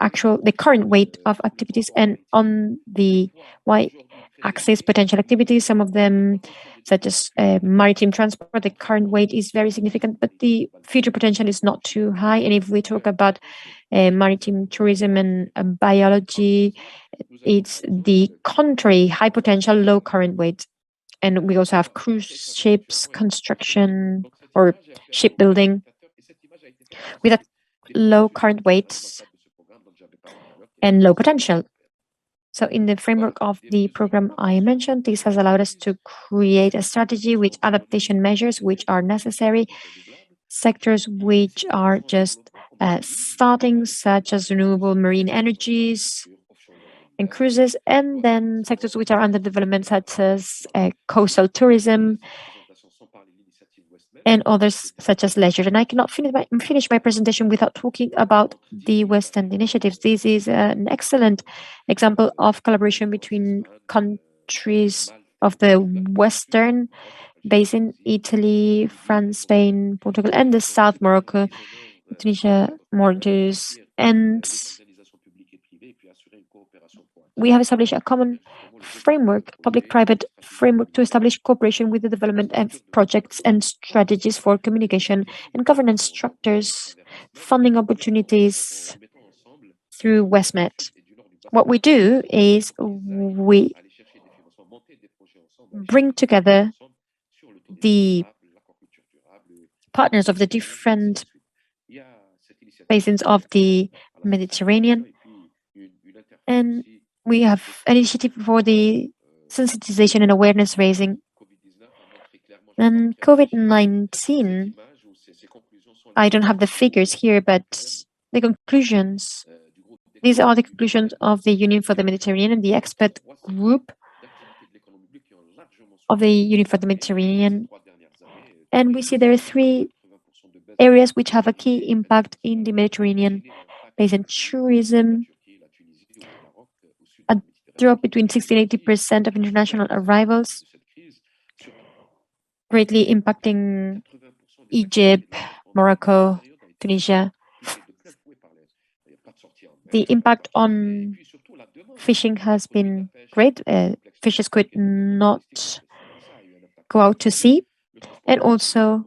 current weight of activities, and on the y-axis potential activities. Some of them, such as maritime transport, the current weight is very significant, but the future potential is not too high. And if we talk about maritime tourism and biology, it's the contrary, high potential, low current weight. And we also have cruise ships, construction or shipbuilding with a low current weight and low potential. So in the framework of the program I mentioned, this has allowed us to create a strategy with adaptation measures which are necessary, sectors which are just starting, such as renewable marine energies and cruises, and then sectors which are under development, such as coastal tourism and others such as leisure. And I cannot finish my presentation without talking about the WestMed initiatives. This is an excellent example of collaboration between countries of the Western Basin, Italy, France, Spain, Portugal, and the South, Morocco, Tunisia, Mauritius, and we have established a common framework, public-private framework, to establish cooperation with the development of projects and strategies for communication and governance structures, funding opportunities through WestMed. What we do is we bring together the partners of the different basins of the Mediterranean, and we have an initiative for the sensitization and awareness raising. And COVID-19, I don't have the figures here, but the conclusions these are the conclusions of the Union for the Mediterranean, the expert group of the Union for the Mediterranean. And we see there are 3 areas which have a key impact in the Mediterranean basin: tourism, a drop between 60 and 80% of international arrivals, greatly impacting Egypt, Morocco, Tunisia. The impact on fishing has been great. Fishers could not go out to sea, and also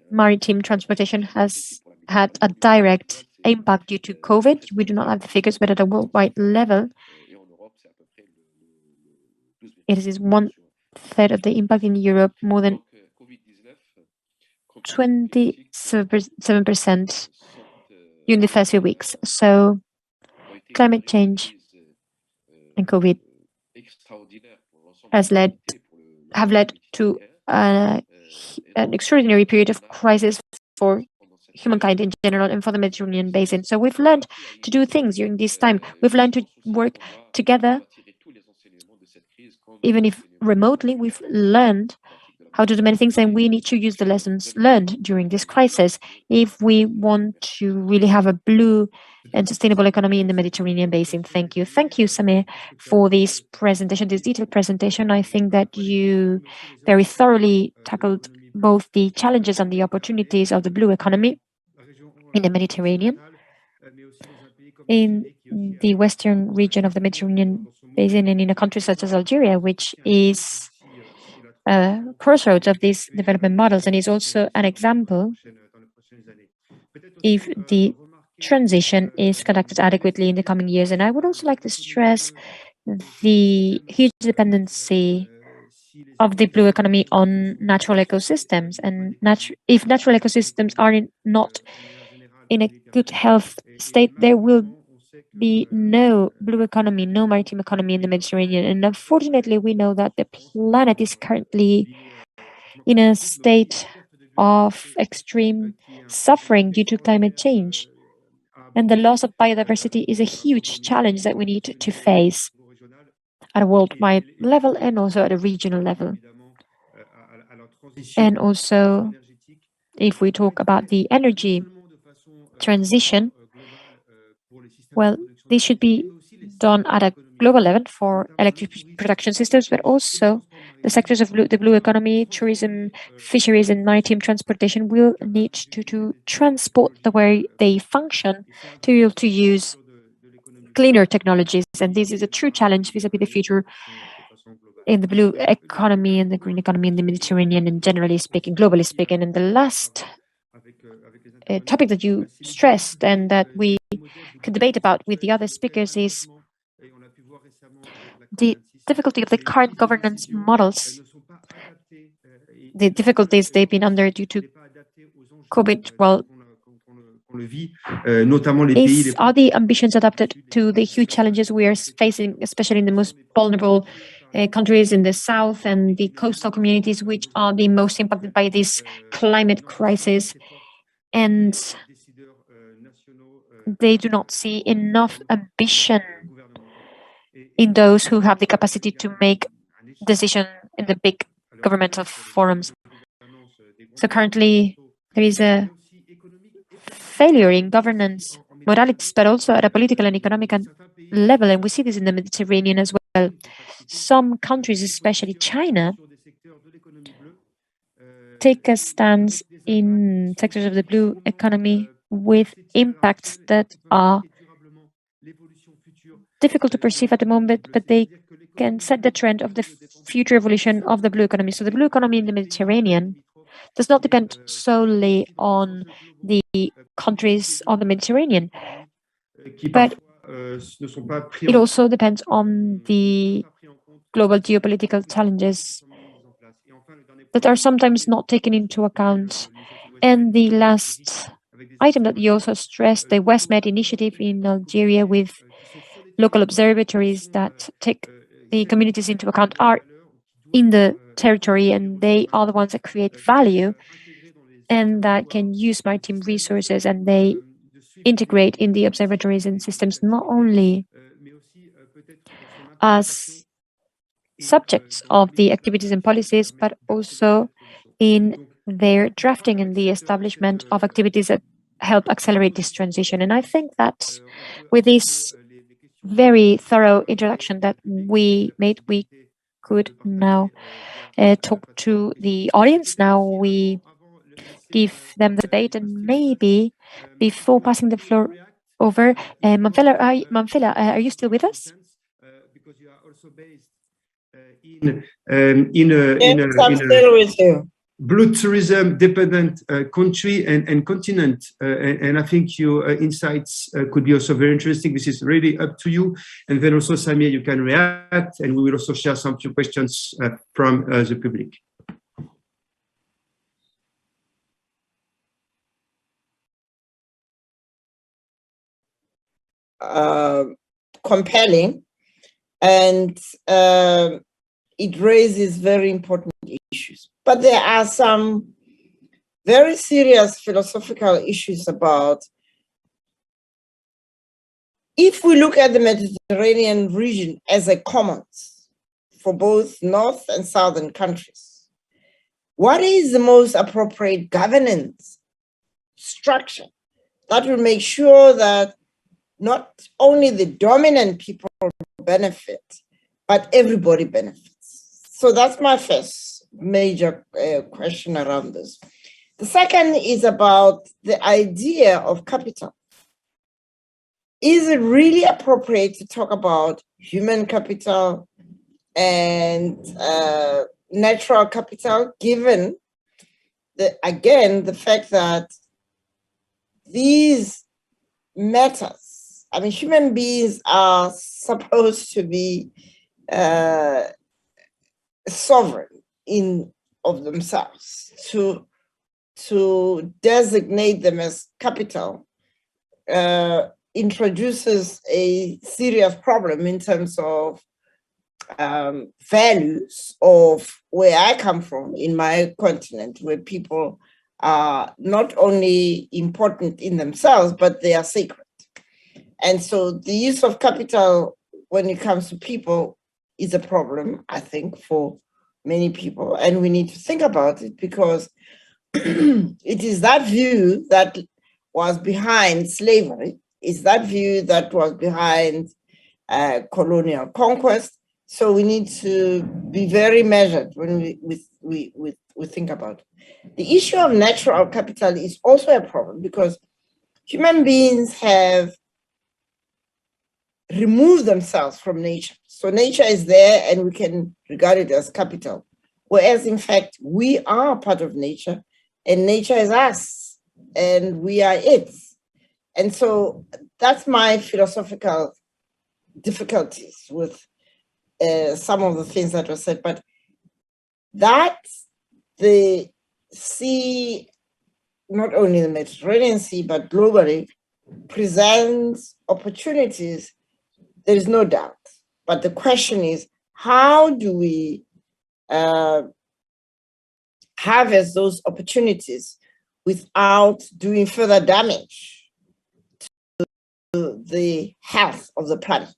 maritime transportation has had a direct impact due to COVID. We do not have the figures, but at a worldwide level, it is 1/3 of the impact in Europe, more than 27% during the first few weeks. So climate change and COVID have led to an extraordinary period of crisis for humankind in general and for the Mediterranean basin. So we've learned to do things during this time. We've learned to work together, even if remotely. We've learned how to do many things, and we need to use the lessons learned during this crisis if we want to really have a blue and sustainable economy in the Mediterranean basin. Thank you. Thank you, Samir, for this presentation, this detailed presentation. I think that you very thoroughly tackled both the challenges and the opportunities of the blue economy in the Mediterranean. In the western region of the Mediterranean basin and in a country such as Algeria, which is crossroads of these development models, and is also an example if the transition is conducted adequately in the coming years. And I would also like to stress the huge dependency of the blue economy on natural ecosystems. And if natural ecosystems are not in a good health state, there will be no blue economy, no maritime economy in the Mediterranean. And unfortunately, we know that the planet is currently in a state of extreme suffering due to climate change. And the loss of biodiversity is a huge challenge that we need to face at a worldwide level and also at a regional level. And also, if we talk about the energy transition, well, this should be done at a global level for electric production systems, but also the sectors of the blue economy, tourism, fisheries, and maritime transportation will need to transport the way they function to be able to use cleaner technologies. And this is a true challenge vis-a-vis the future in the blue economy and the green economy in the Mediterranean, and generally speaking, globally speaking. And the last topic that you stressed and that we could debate about with the other speakers is the difficulty of the current governance models, the difficulties they've been under due to COVID. Well, are the ambitions adapted to the huge challenges we are facing, especially in the most vulnerable countries in the south and the coastal communities, which are the most impacted by this climate crisis? And they do not see enough ambition in those who have the capacity to make decisions in the big governmental forums. So currently, there is a failure in governance modalities, but also at a political and economic level, and we see this in the Mediterranean as well. Some countries, especially China, take a stance in sectors of the blue economy with impacts that are difficult to perceive at the moment, but they can set the trend of the future evolution of the blue economy. So the blue economy in the Mediterranean does not depend solely on the countries of the Mediterranean, but it also depends on the global geopolitical challenges that are sometimes not taken into account. And the last item that you also stressed, the WestMed initiative in Algeria with local observatories that take the communities into account, are in the territory, and they are the ones that create value and that can use maritime resources, and they integrate in the observatories and systems, not only as subjects of the activities and policies, but also in their drafting and the establishment of activities that help accelerate this transition. And I think that with this very thorough introduction that we made, we could now talk to the audience. Now we give them the debate, and maybe before passing the floor over, Manfila, are you still with us? I'm still with you. Blue tourism dependent country and continent, and I think your insights could be also very interesting. This is really up to you, and then also Samir, you can react, and we will also share some few questions from the public. Compelling, and it raises very important issues. But there are some very serious philosophical issues about, if we look at the Mediterranean region as a commons for both North and Southern countries, what is the most appropriate governance structure that will make sure that not only the dominant people benefit, but everybody benefits? So that's my first major question around this. The second is about the idea of capital. Is it really appropriate to talk about human capital and natural capital, given the fact that these matters, I mean, human beings are supposed to be sovereign in of themselves. To designate them as capital introduces a serious problem in terms of values of where I come from in my continent, where people are not only important in themselves, but they are sacred. And so the use of capital when it comes to people is a problem, I think, for many people. And we need to think about it, because it is that view that was behind slavery, is that view that was behind colonial conquest. So we need to be very measured when we think about it. The issue of natural capital is also a problem, because human beings have removed themselves from nature. So nature is there and we can regard it as capital. Whereas in fact, we are part of nature and nature is us and we are it. And so that's my philosophical difficulties with some of the things that were said, but that the sea, not only the Mediterranean Sea, but globally, presents opportunities, there is no doubt. But the question is, how do we harvest those opportunities without doing further damage to the health of the planet?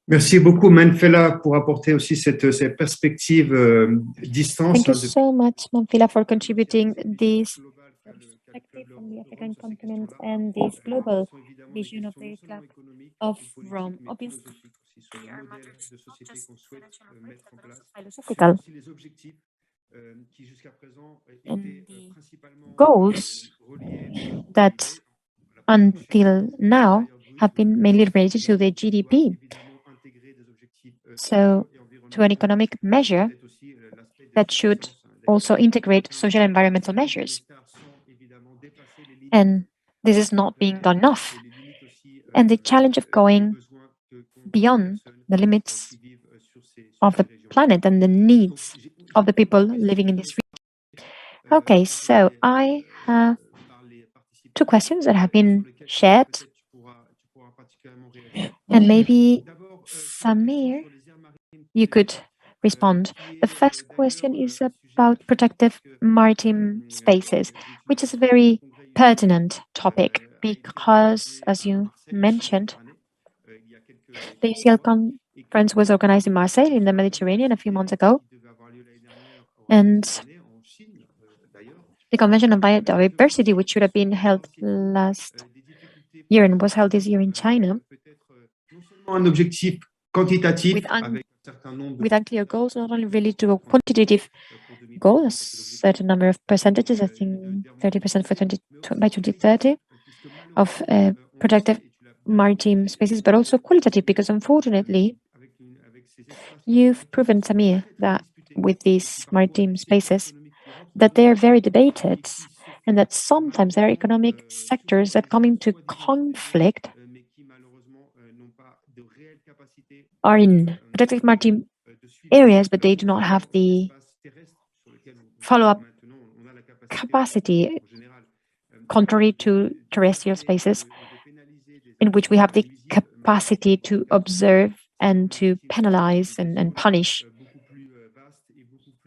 Merci beaucoup, Manfila, pour apporter aussi cette perspective distance. Thank you so much, Manfila, for contributing this perspective from the African continent and this global vision of the Club of Rome. Obviously, there are matters not just financial or political, but also philosophical. And the goals that until now have been mainly related to the GDP. So, to an economic measure that should also integrate social and environmental measures. And this is not being done enough. And the challenge of going beyond the limits of the planet and the needs of the people living in this region. Okay, so I have two questions that have been shared. And maybe Samir, you could respond. The first question is about protective maritime spaces, which is a very pertinent topic because, as you mentioned, the UCL conference was organized in Marseille in the Mediterranean a few months ago, and the Convention on Biodiversity, which should have been held last year and was held this year in China, with unclear goals, not only related to a quantitative goal, a certain number of percentages, I think 30% by 2030 of protected maritime spaces, but also qualitative, because unfortunately, you've proven, Samir, that with these maritime spaces, that they are very debated and that sometimes there are economic sectors that come into conflict are in protected maritime areas, but they do not have the follow-up capacity, contrary to terrestrial spaces, in which we have the capacity to observe and to penalize and punish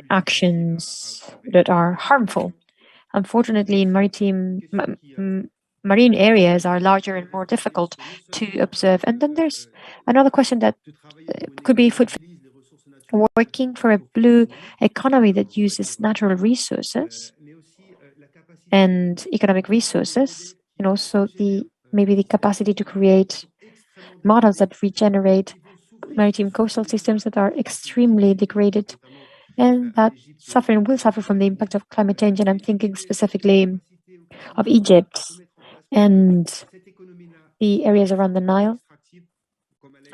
actions that are harmful. Unfortunately, in marine areas are larger and more difficult to observe. And then there's another question that could be working for a blue economy that uses natural resources and economic resources, and also maybe the capacity to create models that regenerate maritime coastal systems that are extremely degraded and that will suffer from the impact of climate change. And I'm thinking specifically of Egypt and the areas around the Nile.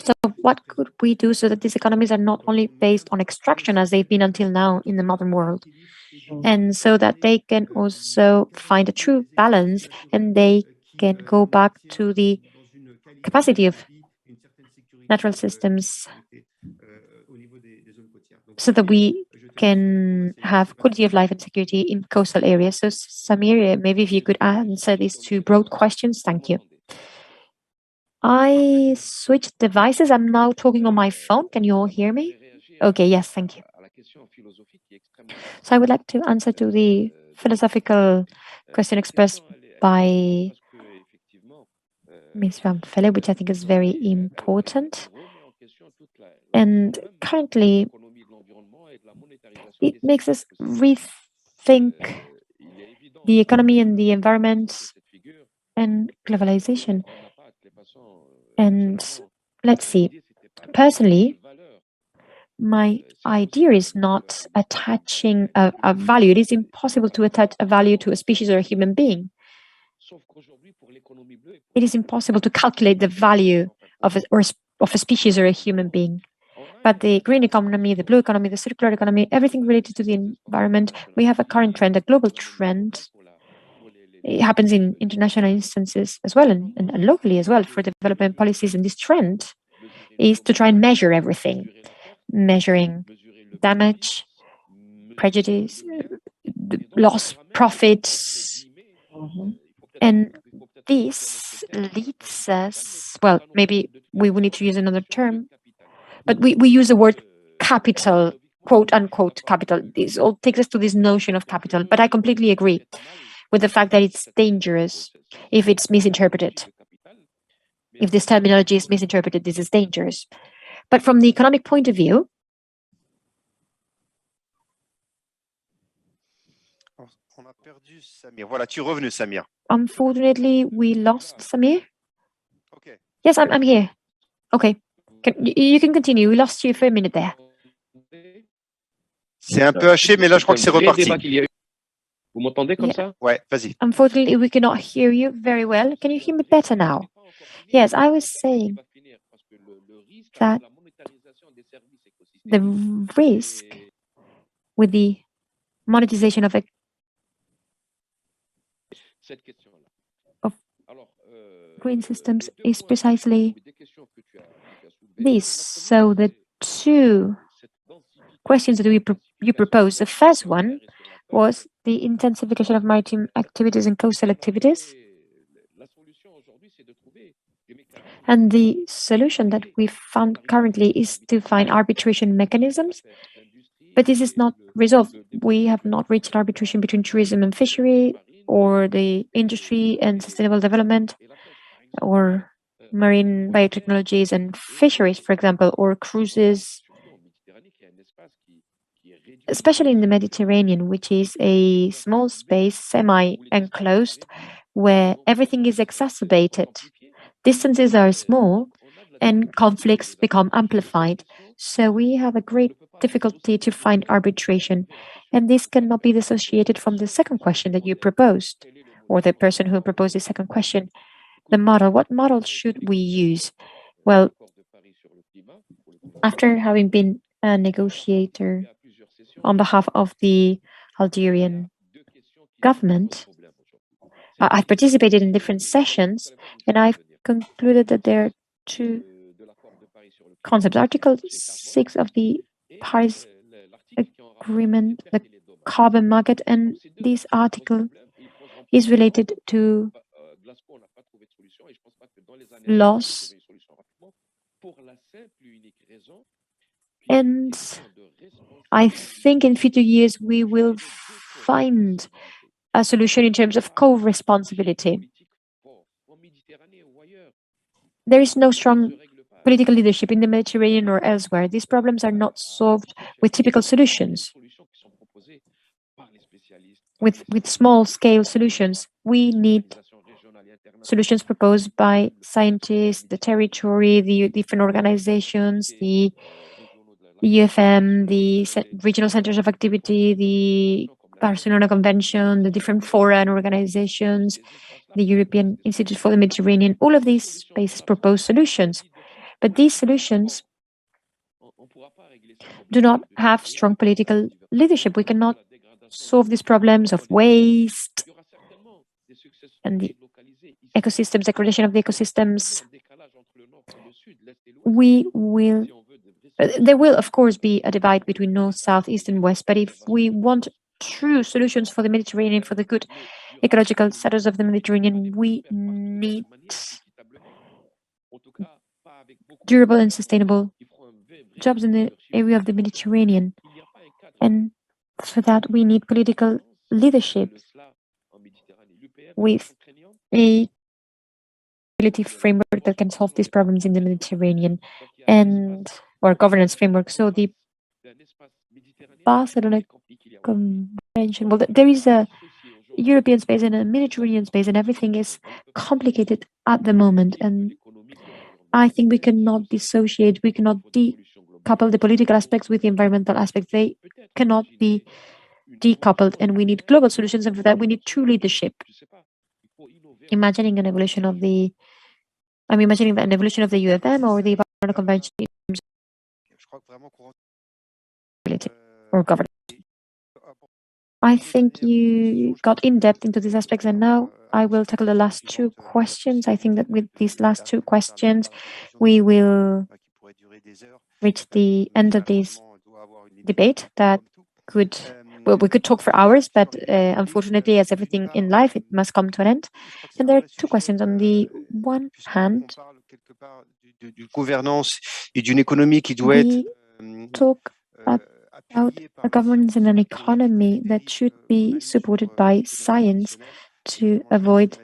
So what could we do so that these economies are not only based on extraction as they've been until now in the modern world, and so that they can also find a true balance and they can go back to the capacity of natural systems so that we can have quality of life and security in coastal areas. So Samir, maybe if you could answer these two broad questions. Thank you. I switched devices. I'm now talking on my phone. Can you all hear me? Okay, yes, thank you. So I would like to answer to the philosophical question expressed by Ms. Manfila, which I think is very important. And currently, it makes us rethink the economy and the environment and globalization. And let's see, personally, my idea is not attaching a value. It is impossible to attach a value to a species or a human being. It is impossible to calculate the value of a species or a human being. But the green economy, the blue economy, the circular economy, everything related to the environment, we have a current trend, a global trend. It happens in international instances as well and locally as well for development policies. And this trend is to try and measure everything, measuring damage, prejudice, loss, profits. And this leads us, well, maybe we will need to use another term, but we use the word capital, quote unquote capital. This all takes us to this notion of capital. But I completely agree with the fact that it's dangerous if it's misinterpreted. If this terminology is misinterpreted, this is dangerous. But from the economic point of view, unfortunately, we lost Samir. Okay. Yes, I'm here. Okay. You can continue. We lost you for a minute there. C'est un peu haché, mais là, je crois que c'est reparti. Vous m'entendez comme ça? Ouais, vas-y. Unfortunately, we cannot hear you very well. Can you hear me better now? Yes, I was saying that the risk with the monetization of green systems is precisely this. So the two questions that you proposed, the first one was the intensification of maritime activities and coastal activities. And the solution that we found currently is to find arbitration mechanisms But this is not resolved. We have not reached arbitration between tourism and fishery, or the industry and sustainable development, or marine biotechnologies and fisheries, for example, or cruises, especially in the Mediterranean, which is a small space, semi-enclosed, where everything is exacerbated. Distances are small and conflicts become amplified. So we have a great difficulty to find arbitration. And this cannot be dissociated from the second question that you proposed, or the person who proposed the second question. The model, what model should we use? Well, after having been a negotiator on behalf of the Algerian government, I've participated in different sessions, and I've concluded that there are two concepts. Article 6 of the Paris Agreement, the carbon market, and this article is related to loss. And I think in future years we will find a solution in terms of co-responsibility. There is no strong political leadership in the Mediterranean or elsewhere. These problems are not solved with typical solutions, with small-scale solutions. We need solutions proposed by scientists, the territory, the different organizations, the UFM, the regional centers of activity, the Barcelona Convention, the different fora and organizations, the European Institute for the Mediterranean. All of these spaces propose solutions, but these solutions do not have strong political leadership. We cannot solve these problems of waste and the ecosystems, degradation of the ecosystems. There will, of course, be a divide between north, south, east, and west, but if we want true solutions for the Mediterranean, for the good ecological status of the Mediterranean, we need durable and sustainable jobs in the area of the Mediterranean. And for that, we need political leadership with a framework that can solve these problems in the Mediterranean, and or governance framework. So the Barcelona Convention, well, there is a European space and a Mediterranean space, and everything is complicated at the moment. And I think we cannot dissociate, we cannot decouple the political aspects with the environmental aspects. They cannot be decoupled, and we need global solutions, and for that we need true leadership. I'm imagining an evolution of the UFM or the Barcelona Convention or governance. I think you got in depth into these aspects, and now I will tackle the last two questions. I think that with these last two questions, we will reach the end of this debate that could, well, we could talk for hours, but unfortunately, as everything in life, it must come to an end. And there are two questions. On the one hand, we talk about a governance and an economy that should be supported by science to avoid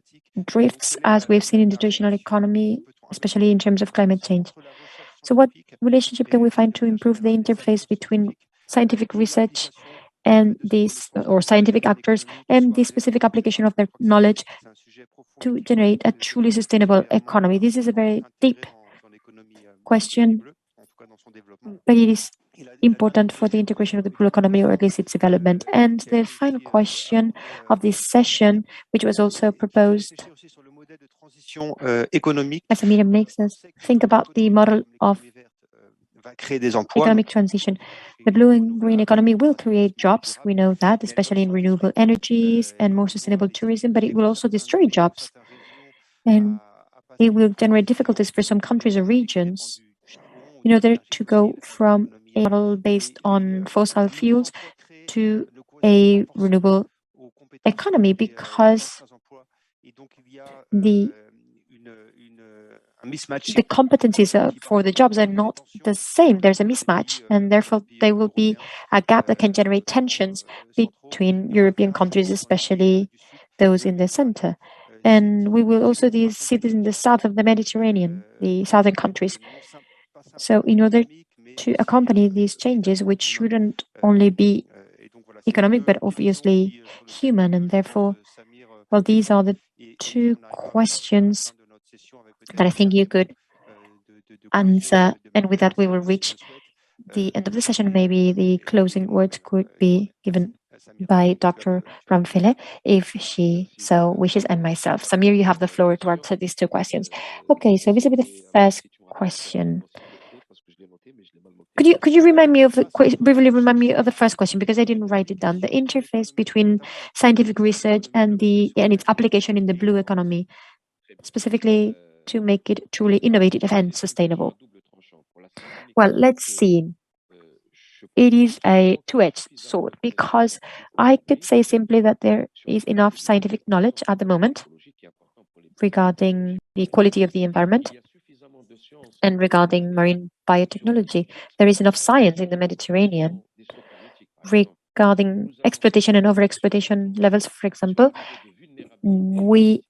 drifts, as we've seen in the traditional economy, especially in terms of climate change. So what relationship can we find to improve the interface between scientific research and these, or scientific actors, and the specific application of their knowledge to generate a truly sustainable economy? This is a very deep question, but it is important for the integration of the blue economy, or at least its development. And the final question of this session, which was also proposed, as Samir makes us think about the model of economic transition. The blue and green economy will create jobs, we know that, especially in renewable energies and more sustainable tourism, but it will also destroy jobs. And it will generate difficulties for some countries or regions in order to go from a model based on fossil fuels to a renewable economy, because the the competencies for the jobs are not the same. There's a mismatch, and therefore there will be a gap that can generate tensions between European countries, especially those in the center. And we will also see this in the south of the Mediterranean, the southern countries. So in order to accompany these changes, which shouldn't only be economic, but obviously human, and therefore, well, these are the two questions that I think you could answer. And with that, we will reach the end of the session. Maybe the closing words could be given by Dr. Manfila, if she so wishes, and myself. Samir, you have the floor to answer these two questions. Okay, so this will be the first question. Could you remind me of the briefly remind me of the first question, because I didn't write it down. The interface between scientific research and its application in the blue economy, specifically to make it truly innovative and sustainable. Well, let's see. It is a two-edged sword, because I could say simply that there is enough scientific knowledge at the moment regarding the quality of the environment and regarding marine biotechnology. There is enough science in the Mediterranean regarding exploitation and overexploitation levels, for example. We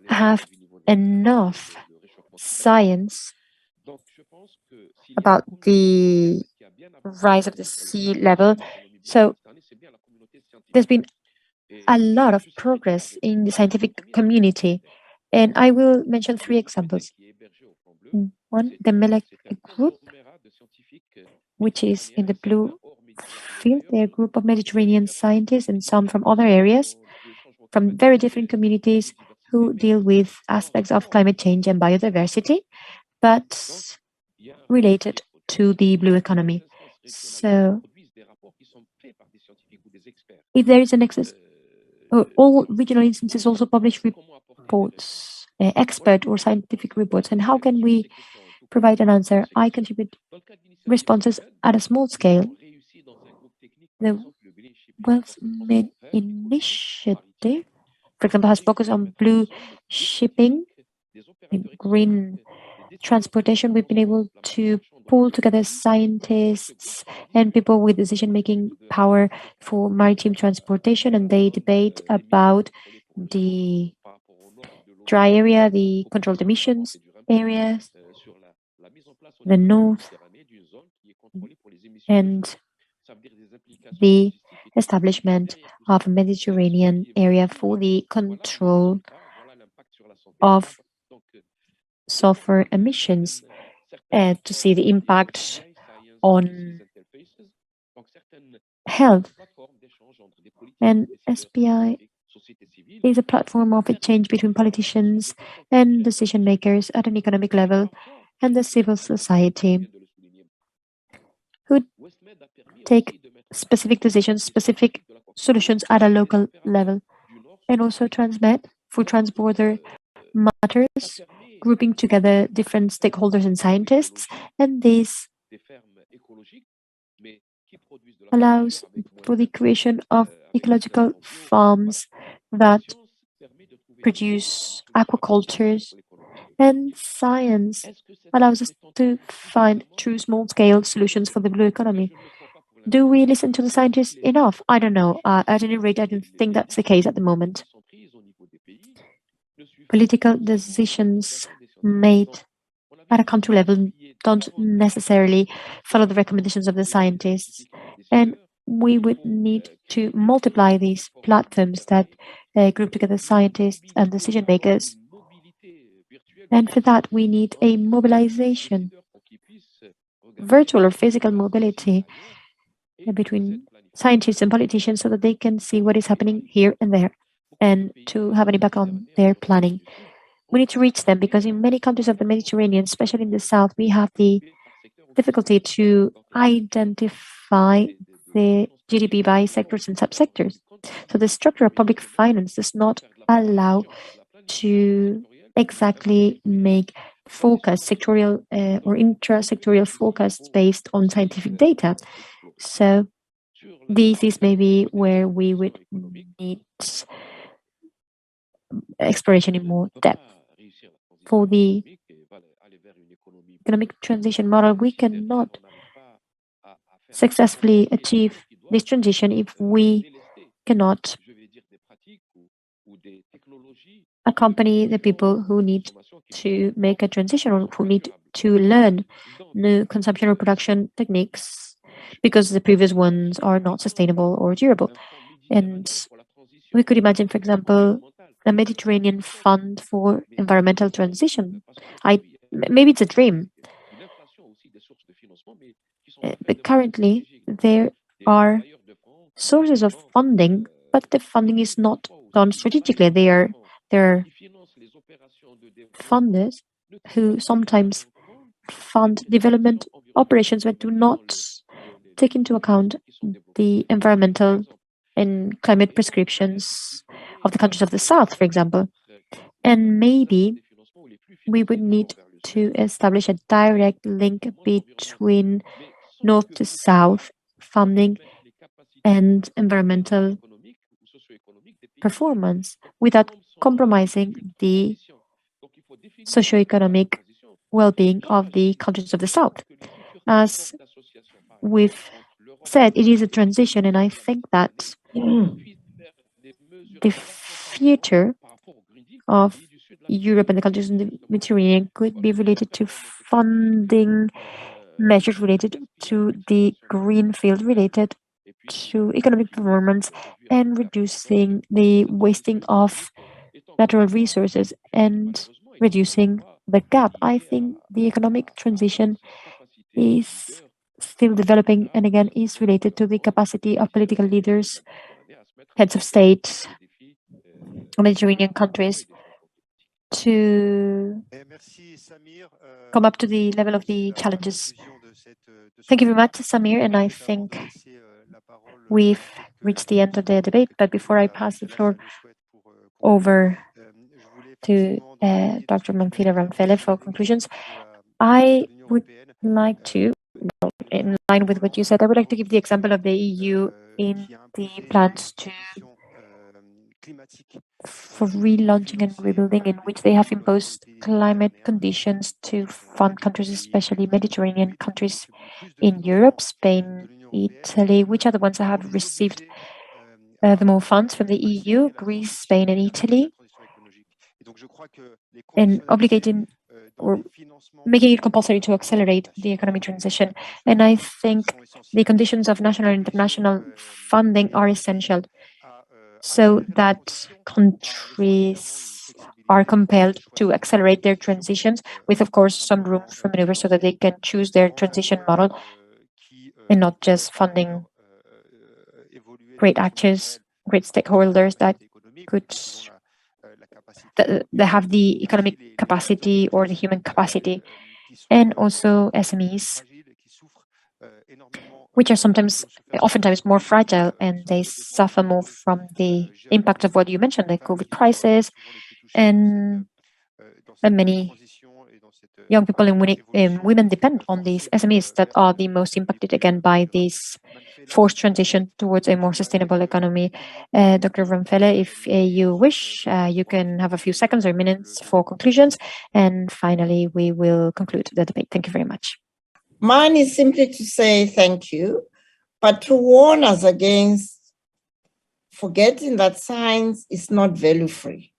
have enough science about the rise of the sea level. So there's been a lot of progress in the scientific community. And I will mention three examples. One, the MELEC group, which is in the blue field. They're a group of Mediterranean scientists and some from other areas, from very different communities, who deal with aspects of climate change and biodiversity, but related to the blue economy. So if there is an excess, all regional instances also publish reports, expert or scientific reports. And how can we provide an answer? I contribute responses at a small scale. The WestMed initiative, for example, has focused on blue shipping, green transportation. We've been able to pull together scientists and people with decision-making power for maritime transportation, and they debate about the dry area, the controlled emissions areas, the north, and the establishment of a Mediterranean area for the control of sulfur emissions, to see the impact on health. And SPI is a platform of exchange between politicians and decision makers at an economic level and the civil society, who take specific decisions, specific solutions at a local level, and also transmit for transborder matters, grouping together different stakeholders and scientists. And this allows for the creation of ecological farms that produce aquacultures, and science allows us to find true small-scale solutions for the blue economy. Do we listen to the scientists enough? I don't know. At any rate, I don't think that's the case at the moment. Political decisions made at a country level don't necessarily follow the recommendations of the scientists. And we would need to multiply these platforms that group together scientists and decision makers. And for that, we need a mobilization, virtual or physical mobility between scientists and politicians, so that they can see what is happening here and there and to have an impact on their planning. We need to reach them, because in many countries of the Mediterranean, especially in the south, we have the difficulty to identify the GDP by sectors and subsectors. So the structure of public finance does not allow to exactly make focus, sectorial or intra-sectorial forecasts based on scientific data. So this is maybe where we would need exploration in more depth. For the economic transition model, we cannot successfully achieve this transition if we cannot accompany the people who need to make a transition or who need to learn new consumption or production techniques because the previous ones are not sustainable or durable. And we could imagine, for example, a Mediterranean fund for environmental transition. Maybe it's a dream, but currently there are sources of funding, but the funding is not done strategically. There are funders who sometimes fund development operations but do not take into account the environmental and climate prescriptions of the countries of the South, for example. And maybe we would need to establish a direct link between North to South funding and environmental performance without compromising the socioeconomic well-being of the countries of the South. As we've said, it is a transition, and I think that the future of Europe and the countries in the Mediterranean could be related to funding measures related to the green field, related to economic performance, and reducing the wasting of natural resources and reducing the gap. I think the economic transition is still developing and again is related to the capacity of political leaders, heads of state, Mediterranean countries to come up to the level of the challenges. Thank you very much, Samir, and I think we've reached the end of the debate, but before I pass the floor over to Dr. Manfila Ramfele for conclusions, I would like to, in line with what you said, I would like to give the example of the EU in the plans for relaunching and rebuilding, in which they have imposed climate conditions to fund countries, especially Mediterranean countries in Europe, Spain, Italy, which are the ones that have received the more funds from the EU, Greece, Spain, and Italy, and obligating or making it compulsory to accelerate the economic transition. And I think the conditions of national and international funding are essential so that countries are compelled to accelerate their transitions with, of course, some room for maneuver so that they can choose their transition model and not just funding great actors, great stakeholders that could that have the economic capacity or the human capacity, and also SMEs, which are oftentimes more fragile, and they suffer more from the impact of what you mentioned, the COVID crisis, and many young people and women depend on these SMEs that are the most impacted again by this forced transition towards a more sustainable economy. Dr. Ramfele, if you wish, you can have a few seconds or minutes for conclusions, and finally we will conclude the debate. Thank you very much. Mine is simply to say thank you, but to warn us against forgetting that science is not value-free.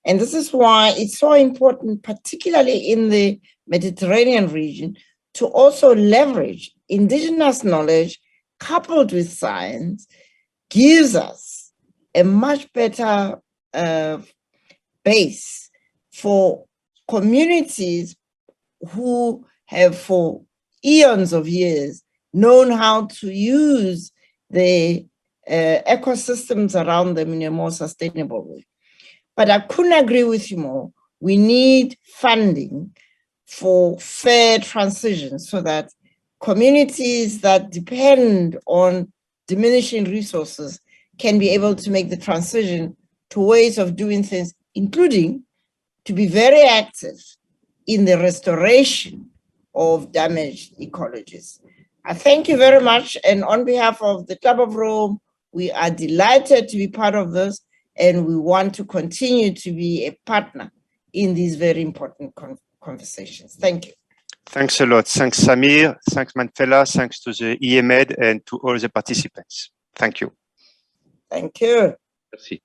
And this is why it's so important, particularly in the Mediterranean region, to also leverage indigenous knowledge coupled with science gives us a much better base for communities who have for eons of years known how to use the ecosystems around them in a more sustainable way. But I couldn't agree with you more. We need funding for fair transition so that communities that depend on diminishing resources can be able to make the transition to ways of doing things, including to be very active in the restoration of damaged ecologies. I thank you very much. And on behalf of the Club of Rome, we are delighted to be part of this, and we want to continue to be a partner in these very important conversations. Thank you. Thanks a lot. Thanks, Samir. Thanks, Manfila. Thanks to the EMED and to all the participants. Thank you. Thank you. Merci.